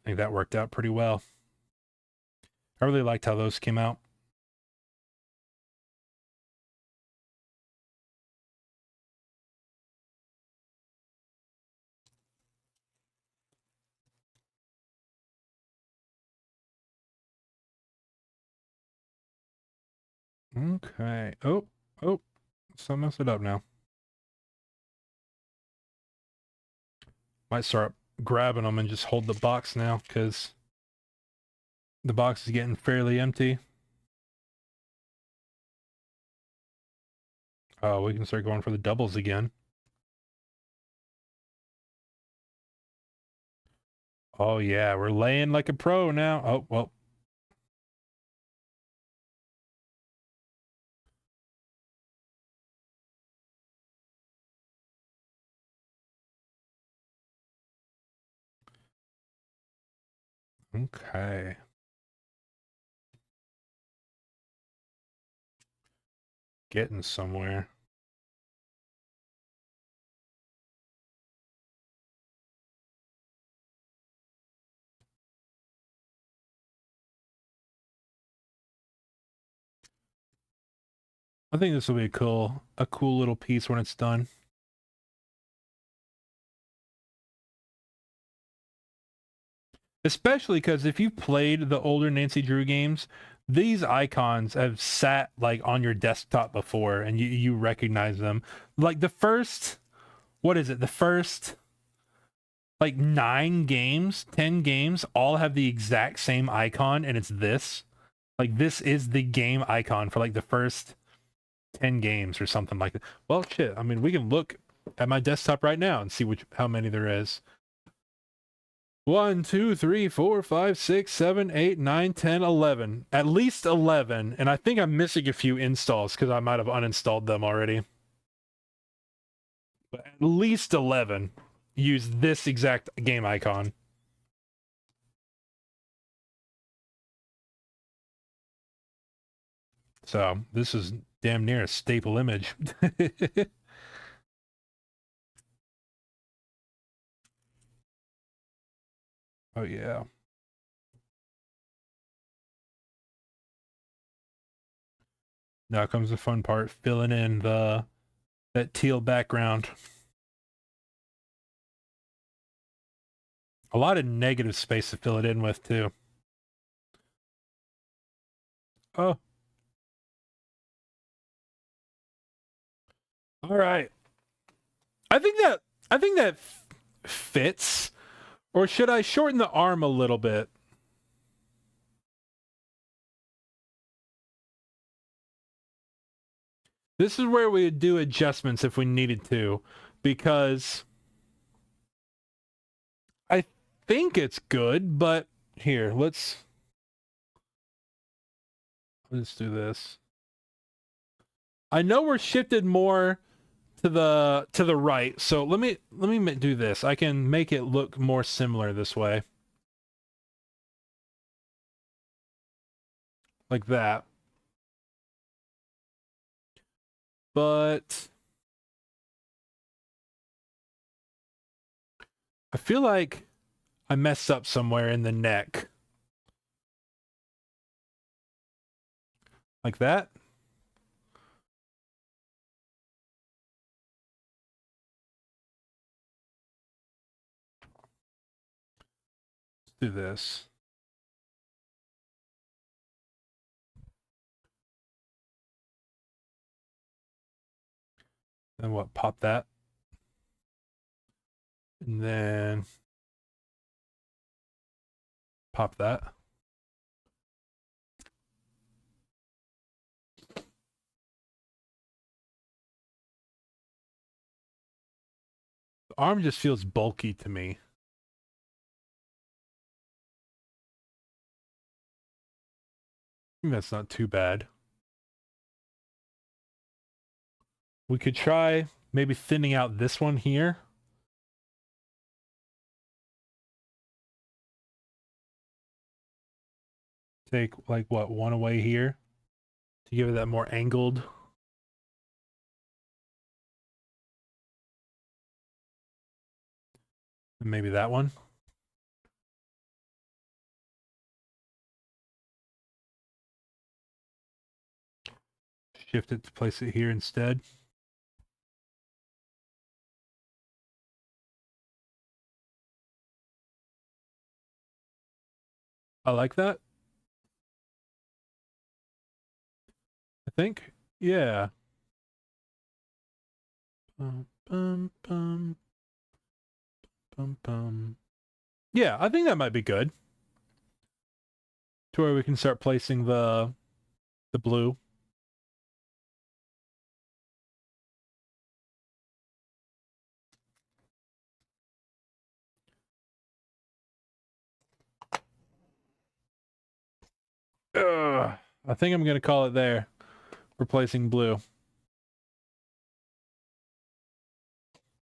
Speaker 2: I think that worked out pretty well. I really liked how those came out. Okay. Oh, so I messed it up now. Might start grabbing them and just hold the box now, because the box is getting fairly empty. Oh, we can start going for the doubles again. Oh yeah, we're laying like a pro now. Oh, well. Okay. Getting somewhere. I think this will be a cool little piece when it's done. Especially because if you played the older Nancy Drew games, these icons have sat like on your desktop before, and you recognize them. Like the first, what is it? The first like 9 games, 10 games, all have the exact same icon, and it's this. Like this is the game icon for like the first 10 games or something like that. Well, shit. I mean, we can look at my desktop right now and see how many there is. 1, 2, 3, 4, 5, 6, 7, 8, 9, 10, 11. At least 11. And I think I'm missing a few installs because I might have uninstalled them already. But at least 11 use this exact game icon. So this is damn near a staple image. Oh yeah. Now comes the fun part, filling in that teal background. A lot of negative space to fill it in with too. Oh. All right. I think that fits. Or should I shorten the arm a little bit? This is where we would do adjustments if we needed to, because I think it's good, but here, let's do this. I know we're shifted more to the right, so let me do this. I can make it look more similar this way. like that. But I feel like I messed up somewhere in the neck. Like that. Let's do this. And what? Pop that. And then pop that. The arm just feels bulky to me. I think that's not too bad. We could try maybe thinning out this one here. Take like what, one away here to give it that more angled. And maybe that one. Shift it to place it here instead. I like that. I think. Yeah. Yeah, I think that might be good. To where we can start placing the blue. I think I'm gonna call it there. Replacing blue.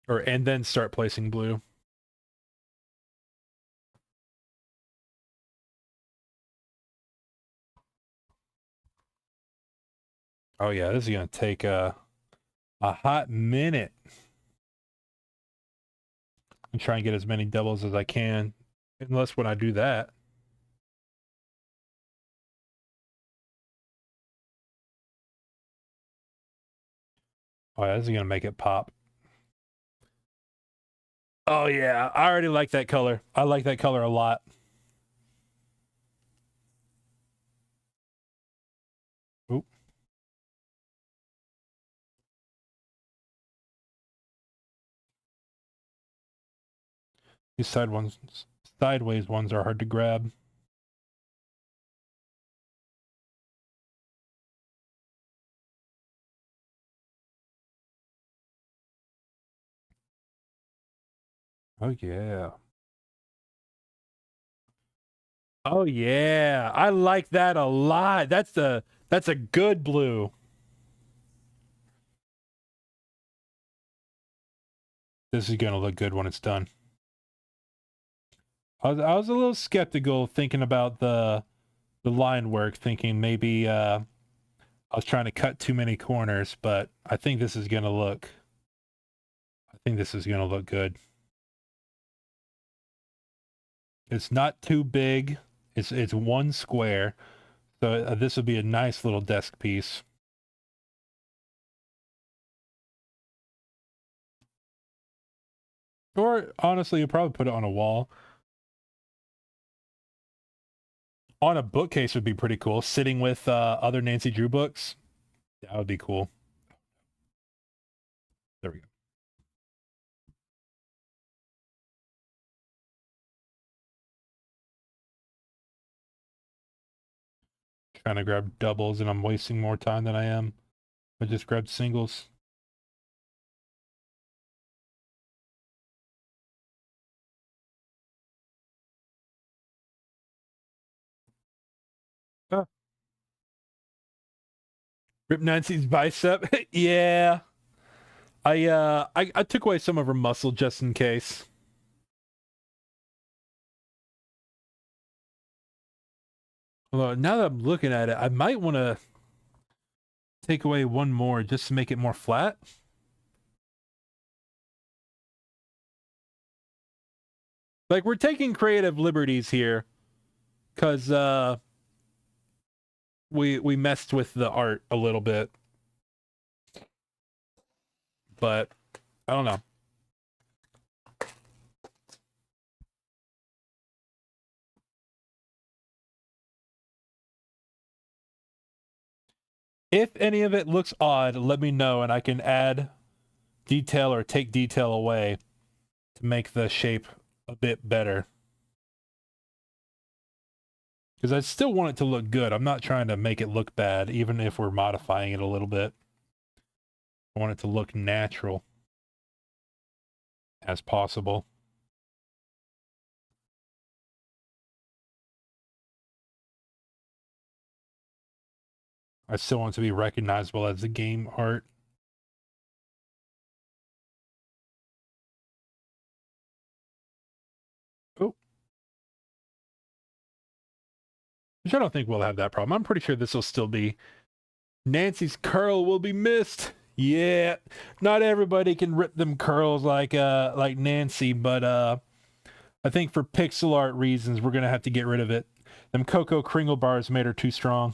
Speaker 2: And then start placing blue. Oh yeah, this is gonna take a hot minute. And try and get as many doubles as I can. Unless when I do that. Oh yeah, this is gonna make it pop. Oh yeah, I already like that color. I like that color a lot. Oop. These sideways ones are hard to grab. Oh yeah. Oh yeah, I like that a lot. That's a good blue. This is gonna look good when it's done. I was a little skeptical thinking about the line work, thinking maybe I was trying to cut too many corners, but I think this is gonna look good. It's not too big. It's one square, so this would be a nice little desk piece. Or honestly, you'd probably put it on a wall. On a bookcase would be pretty cool. Sitting with other Nancy Drew books, that would be cool. There we go. Trying to grab doubles, and I'm wasting more time than I am. I just grabbed singles. Ah. Rip Nancy's bicep. Yeah. I took away some of her muscle just in case. Although now that I'm looking at it, I might want to take away one more just to make it more flat. Like, we're taking creative liberties here because we messed with the art a little bit. But I don't know. If any of it looks odd, let me know and I can add detail or take detail away to make the shape a bit better. Because I still want it to look good. I'm not trying to make it look bad, even if we're modifying it a little bit. I want it to look natural as possible. I still want it to be recognizable as the game art. Oh. Which I don't think we'll have that problem. I'm pretty sure this will still be. Nancy's curl will be missed. Yeah. Not everybody can rip them curls like Nancy, but I think for pixel art reasons, we're going to have to get rid of it. Them Cocoa Kringle bars made her too strong.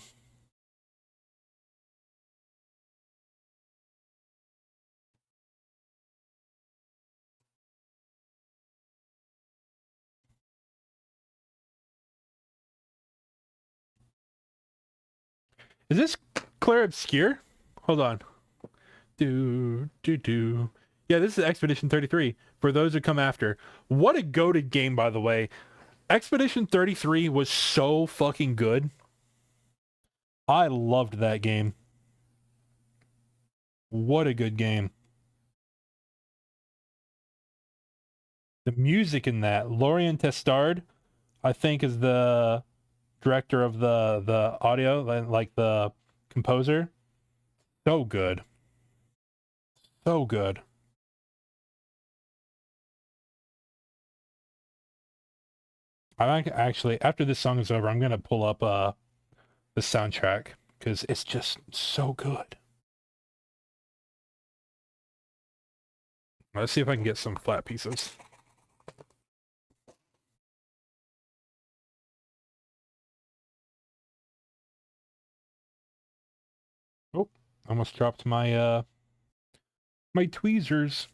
Speaker 2: Is this Claire Obscure? Hold on. Yeah, this is Expedition 33. For those who come after. What a goated game, by the way. Expedition 33 was so fucking good. I loved that game. What a good game. The music in that. Lorien Testard, I think, is the director of the audio, like the composer. So good. So good. I actually, after this song is over, I'm gonna pull up the soundtrack because it's just so good. Let's see if I can get some flat pieces. Oh, almost dropped my my tweezers.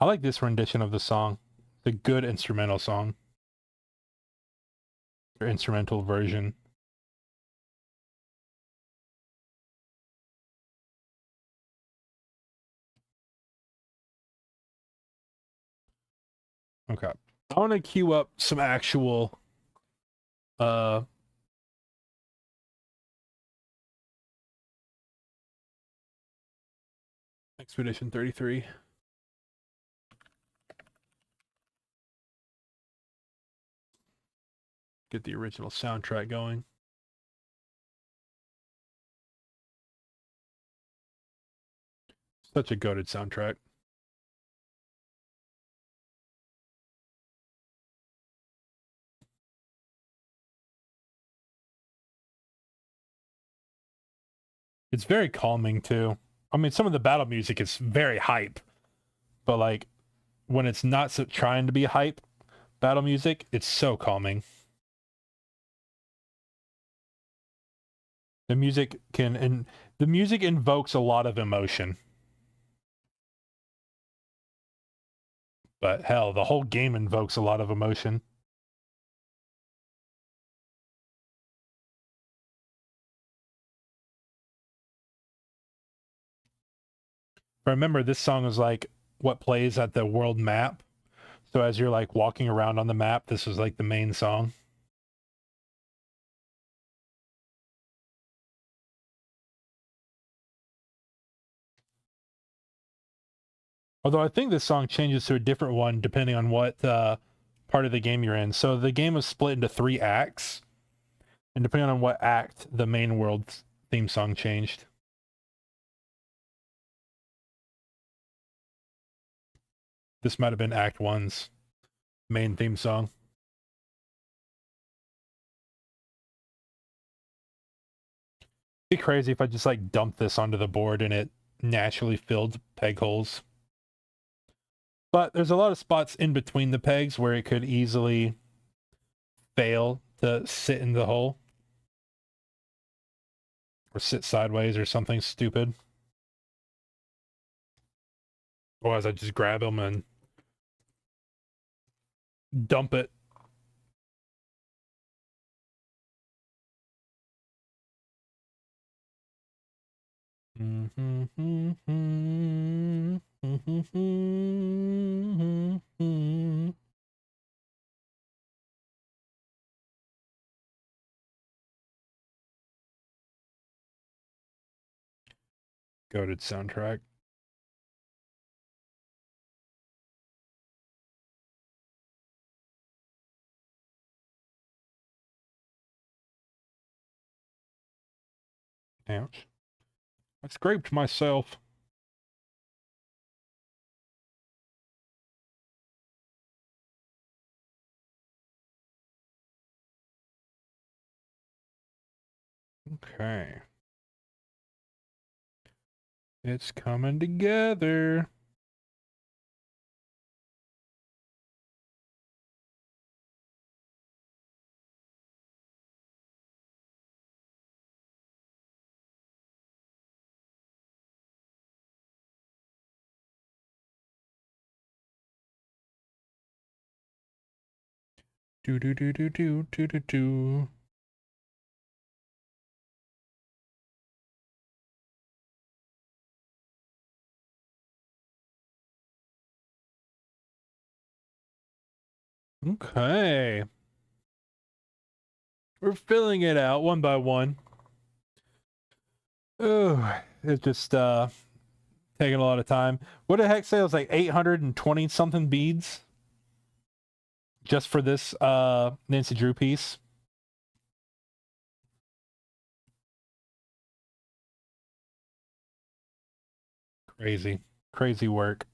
Speaker 2: I like this rendition of the song. It's a good instrumental song. Or instrumental version. Okay. I want to queue up some actual Expedition 33. Get the original soundtrack going. Such a goated soundtrack. It's very calming too. I mean, some of the battle music is very hype, but like when it's not so trying to be hype battle music, it's so calming. The music the music invokes a lot of emotion. But hell, the whole game invokes a lot of emotion. Remember, this song is like what plays at the world map. So as you're like walking around on the map, this is like the main song. Although I think this song changes to a different one depending on what part of the game you're in. So the game is split into 3 acts. And depending on what act the main world theme song changed. This might have been Act 1's main theme song. It'd be crazy if I just like dumped this onto the board and it naturally filled peg holes. But there's a lot of spots in between the pegs where it could easily fail to sit in the hole. Or sit sideways or something stupid. Otherwise I just grab them and dump it. Goated soundtrack. Ouch. I scraped myself. Okay. It's coming together. Do do do do do do do do. Okay. We're filling it out one by one. Oh, it's just taking a lot of time. What the heck say it was like 820 something beads? Just for this Nancy Drew piece. Crazy. Crazy work.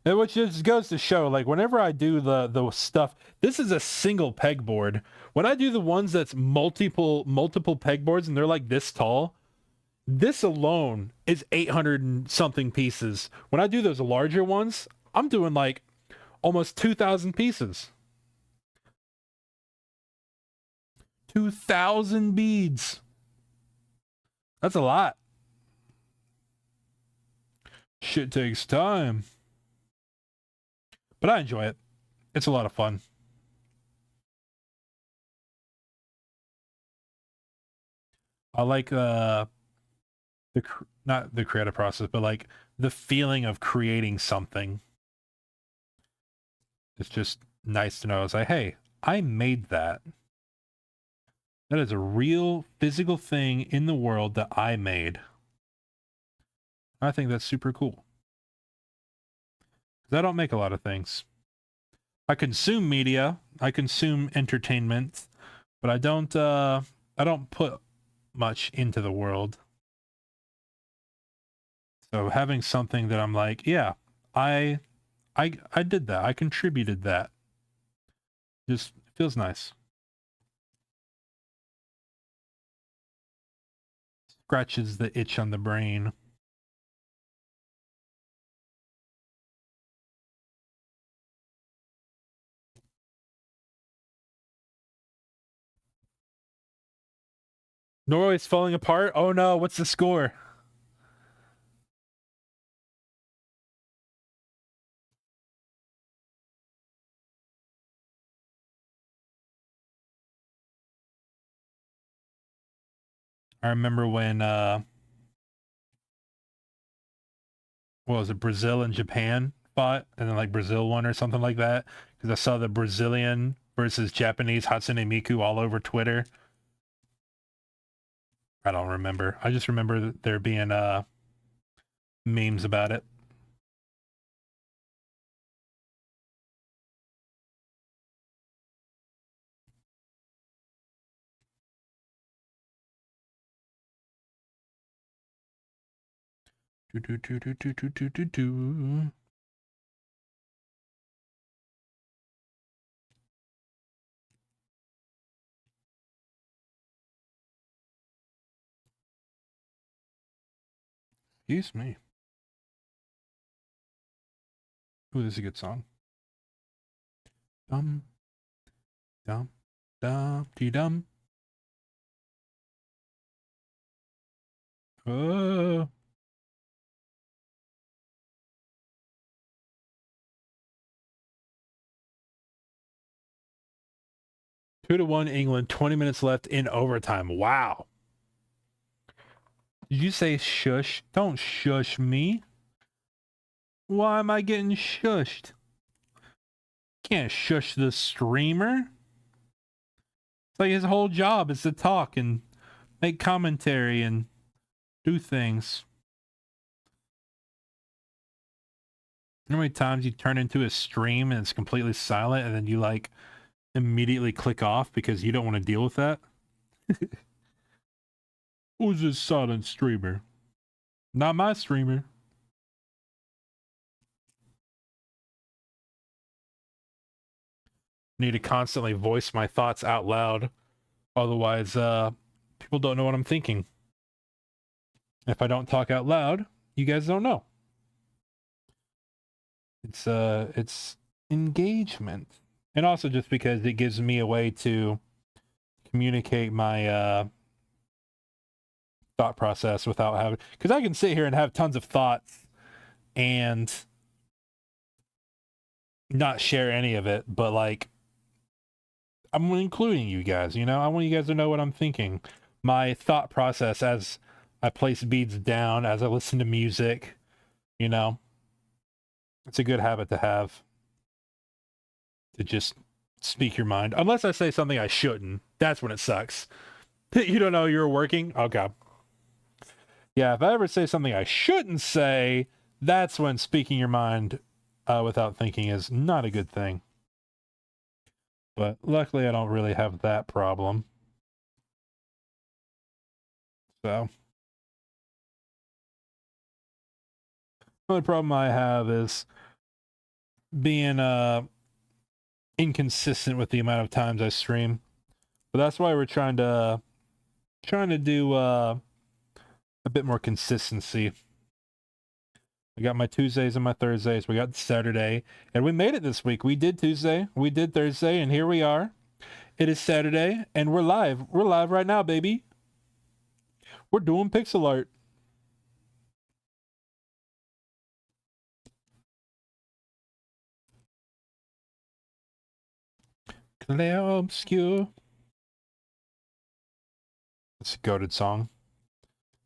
Speaker 2: And which just goes to show, like, whenever I do the stuff, this is a single pegboard. When I do the ones that's multiple pegboards and they're like this tall, this alone is 800 and something pieces. When I do those larger ones, I'm doing like almost 2,000 pieces. 2,000 beads. That's a lot. Shit takes time. But I enjoy it. It's a lot of fun. I like not the creative process, but like the feeling of creating something. It's just nice to know. It's like, hey, I made that. That is a real physical thing in the world that I made. I think that's super cool. Because I don't make a lot of things. I consume media, I consume entertainment, but I don't put much into the world. So having something that I'm like, yeah, I did that. I contributed that. Just feels nice. Scratches the itch on the brain. Norway's falling apart. Oh no, what's the score? I remember when what was it, Brazil and Japan fought, and then like Brazil won or something like that. Because I saw the Brazilian versus Japanese Hatsune Miku all over Twitter. I don't remember. I just remember there being memes about it. Do, do, do, do, do, do, do, do, do. Excuse me. Ooh, this is a good song. Dum, dum, dum, dee dum. Oh. 2-1 England, 20 minutes left in overtime. Wow. Did you say shush? Don't shush me. Why am I getting shushed? Can't shush the streamer. It's like his whole job is to talk and make commentary and do things. You know how many times you turn into a stream and it's completely silent and then you like immediately click off because you don't want to deal with that? Who's this silent streamer? Not my streamer. Need to constantly voice my thoughts out loud. Otherwise, people don't know what I'm thinking. If I don't talk out loud, you guys don't know. It's engagement. And also just because it gives me a way to communicate my thought process without having, because I can sit here and have tons of thoughts and not share any of it, but like I'm including you guys, you know? I want you guys to know what I'm thinking. My thought process as I place beads down, as I listen to music, you know? It's a good habit to have. To just speak your mind. Unless I say something I shouldn't. That's when it sucks. You don't know you're working? Okay. Yeah, if I ever say something I shouldn't say, that's when speaking your mind without thinking is not a good thing. But luckily, I don't really have that problem. So, the only problem I have is being inconsistent with the amount of times I stream. But that's why we're trying to do a bit more consistency. I got my Tuesdays and my Thursdays. We got Saturday, and we made it this week. We did Tuesday, we did Thursday, and here we are. It is Saturday, and we're live. We're live right now, baby. We're doing pixel art. Clair obscure. It's a goated song.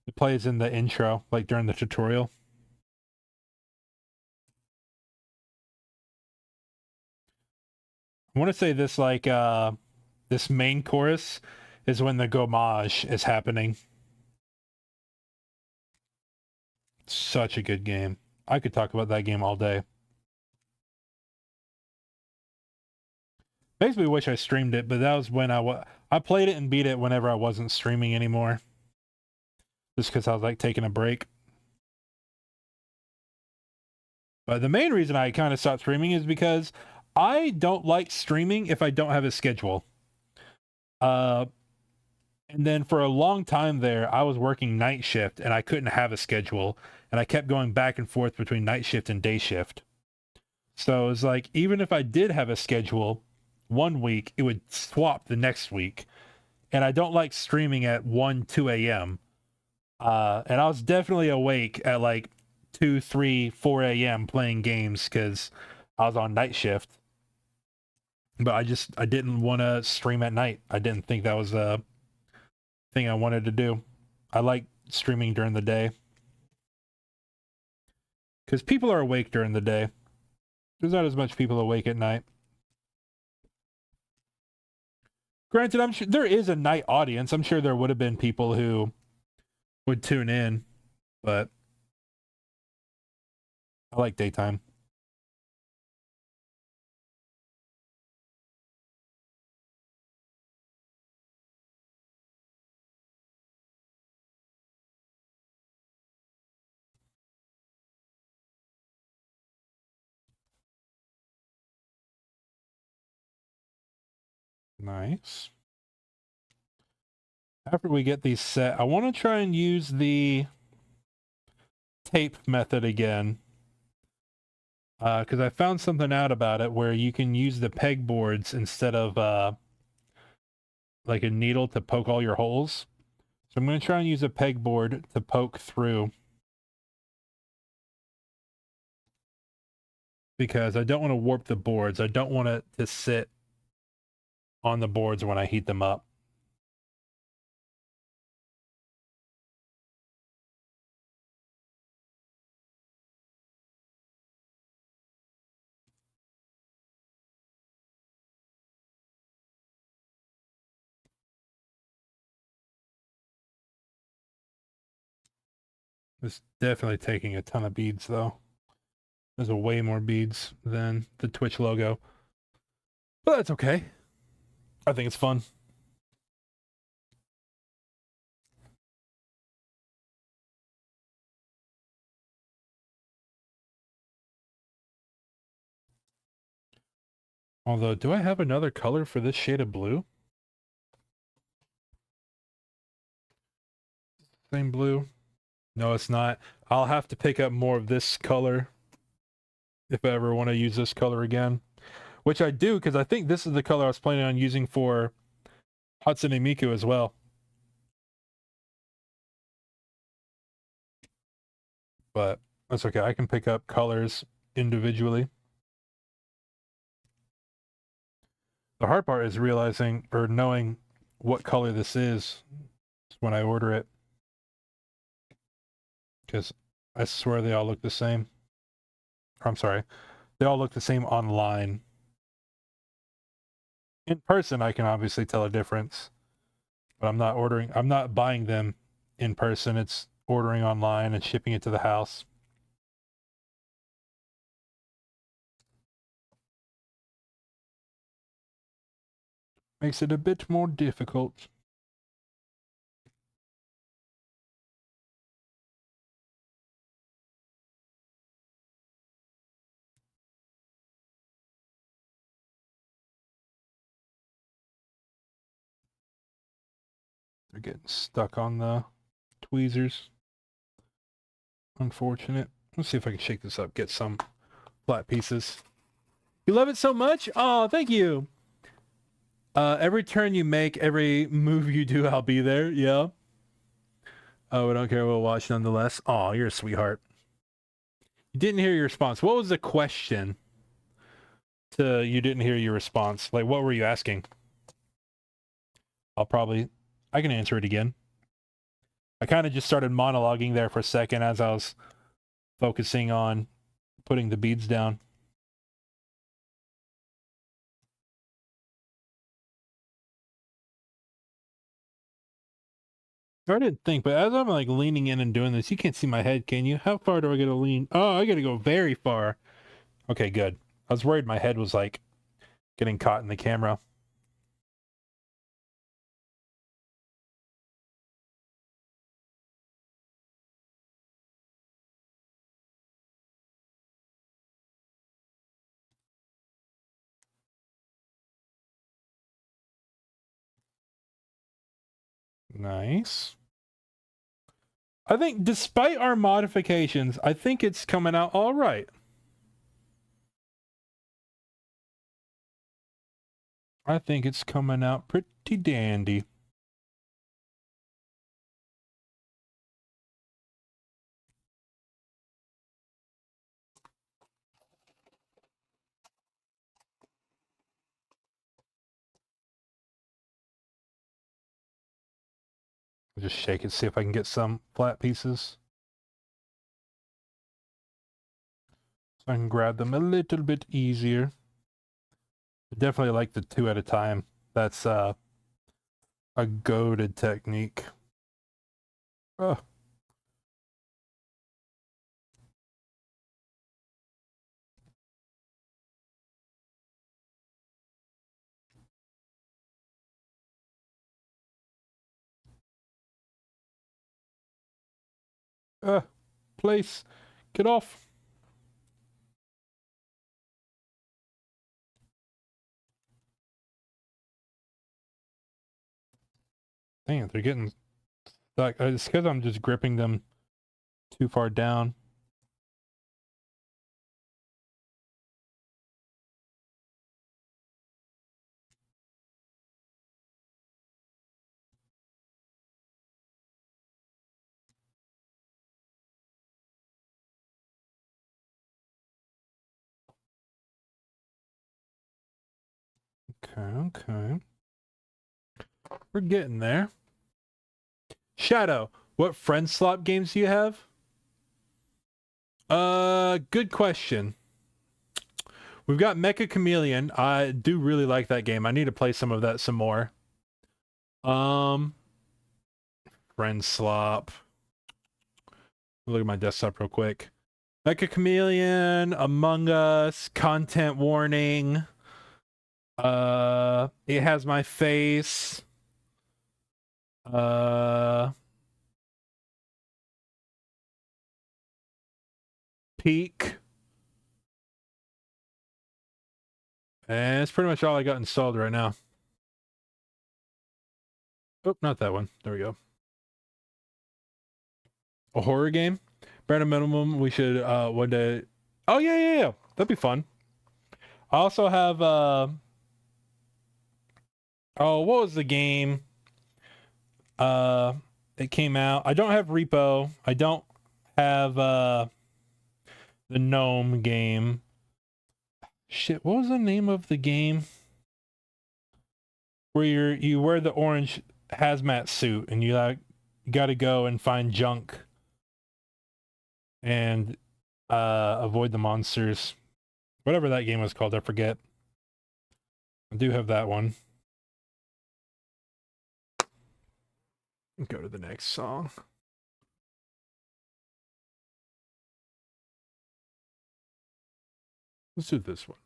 Speaker 2: It plays in the intro, like during the tutorial. I want to say this like this main chorus is when the Gomage is happening. Such a good game. I could talk about that game all day. Makes me wish I streamed it, but that was when I played it and beat it whenever I wasn't streaming anymore. Just because I was like taking a break. But the main reason I kind of stopped streaming is because I don't like streaming if I don't have a schedule. And then for a long time there, I was working night shift and I couldn't have a schedule. And I kept going back and forth between night shift and day shift. So it was like, even if I did have a schedule, one week, it would swap the next week. And I don't like streaming at 1, 2 a.m. And I was definitely awake at like 2, 3, 4 a.m. playing games because I was on night shift. But I didn't want to stream at night. I didn't think that was a thing I wanted to do. I like streaming during the day. Because people are awake during the day. There's not as much people awake at night. Granted, I'm sure there is a night audience. I'm sure there would have been people who would tune in, but I like daytime. Nice. After we get these set, I want to try and use the tape method again. Because I found something out about it where you can use the pegboards instead of like a needle to poke all your holes. So I'm going to try and use a pegboard to poke through. Because I don't want to warp the boards. I don't want it to sit on the boards when I heat them up. It's definitely taking a ton of beads, though. There's a way more beads than the Twitch logo. But that's okay. I think it's fun. Although, do I have another color for this shade of blue? Same blue? No, it's not. I'll have to pick up more of this color if I ever want to use this color again. Which I do, because I think this is the color I was planning on using for Hatsune Miku as well. But that's okay. I can pick up colors individually. The hard part is realizing or knowing what color this is when I order it. Because I swear they all look the same. I'm sorry. They all look the same online. In person, I can obviously tell a difference. But I'm not buying them in person. It's ordering online and shipping it to the house. Makes it a bit more difficult. They're getting stuck on the tweezers. Unfortunate. Let's see if I can shake this up, get some flat pieces. You love it so much? Oh, thank you. Every turn you make, every move you do, I'll be there. Yeah. Oh, I don't care. We'll watch nonetheless. Oh, you're a sweetheart. You didn't hear your response. What was the question to you didn't hear your response? Like, what were you asking? I can answer it again. I kind of just started monologuing there for a second as I was focusing on putting the beads down. I didn't think, but as I'm like leaning in and doing this, you can't see my head, can you? How far do I gotta lean? Oh, I gotta go very far. Okay, good. I was worried my head was like getting caught in the camera. Nice. I think despite our modifications, I think it's coming out all right. I think it's coming out pretty dandy. I'll just shake it, see if I can get some flat pieces. So I can grab them a little bit easier. I definitely like the 2 at a time. That's a goated technique. Oh. Place. Get off. Dang it, they're getting stuck. It's because I'm just gripping them too far down. Okay. We're getting there. Shadow, what friend slot games do you have? Good question. We've got Mecha Chameleon. I do really like that game. I need to play some of that some more. Friend slop. Look at my desktop real quick. Mecha Chameleon, Among Us, Content Warning. It Has My Face. Peak. And it's pretty much all I got installed right now. Oh, not that one. There we go. A horror game? Bare minimum, we should one day. Oh yeah. That'd be fun. I also have oh, what was the game? It came out. I don't have Repo. I don't have the Gnome game. Shit, what was the name of the game? Where you wear the orange hazmat suit and you like got to go and find junk and avoid the monsters. Whatever that game was called, I forget. I do have that one. Go to the next song. Let's do this one.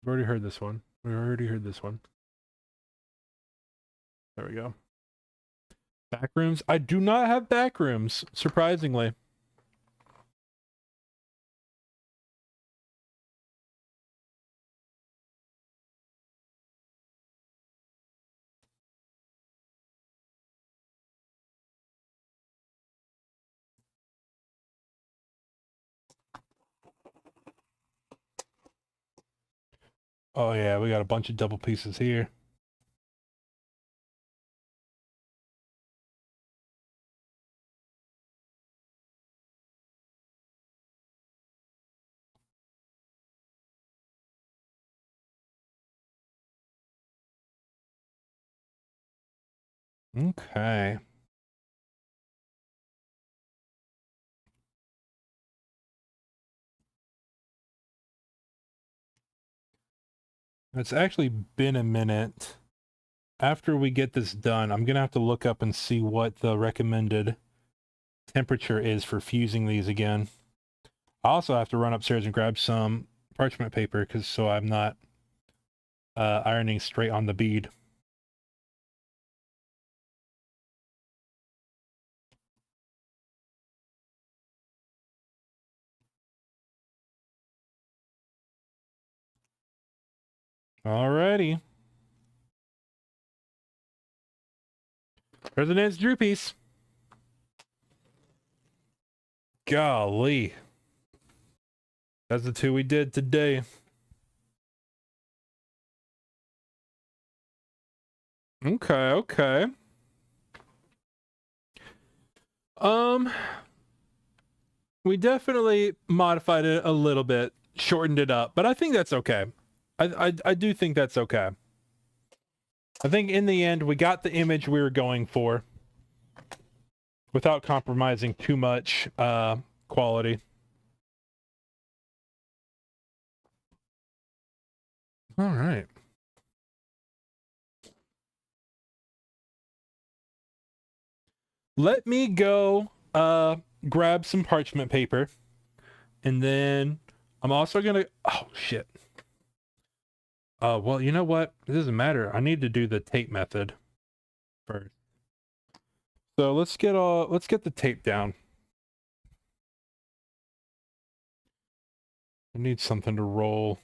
Speaker 2: We've already heard this one. We already heard this one. There we go. Backrooms. I do not have Backrooms, surprisingly. Oh yeah, we got a bunch of double pieces here. Okay. It's actually been a minute. After we get this done, I'm gonna have to look up and see what the recommended temperature is for fusing these again. I also have to run upstairs and grab some parchment paper because so I'm not ironing straight on the bead. Alrighty. President's Drew piece. Golly. That's the two we did today. Okay. We definitely modified it a little bit, shortened it up, but I think that's okay. I do think that's okay. I think in the end we got the image we were going for without compromising too much quality. All right. Let me go grab some parchment paper, and then I'm also gonna oh shit. Well, you know what? It doesn't matter. I need to do the tape method first. So let's get the tape down. I need something to roll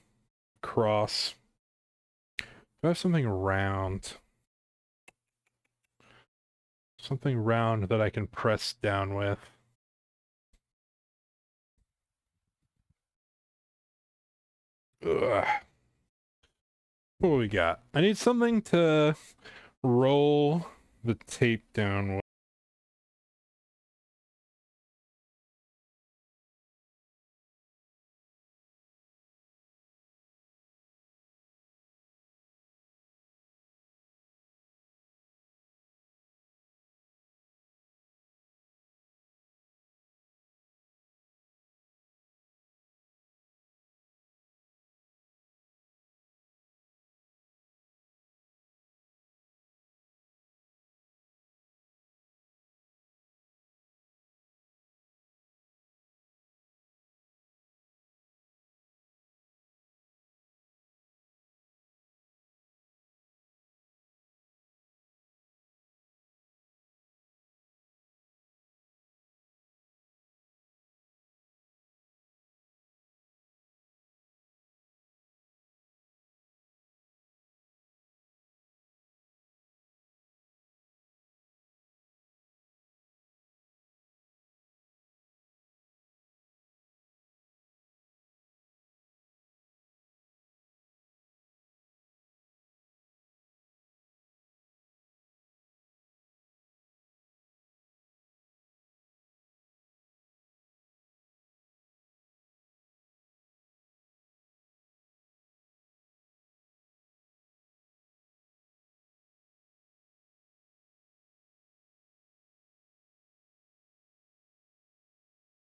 Speaker 2: across. Do I have something round? Something round that I can press down with. Ugh. What do we got? I need something to roll the tape down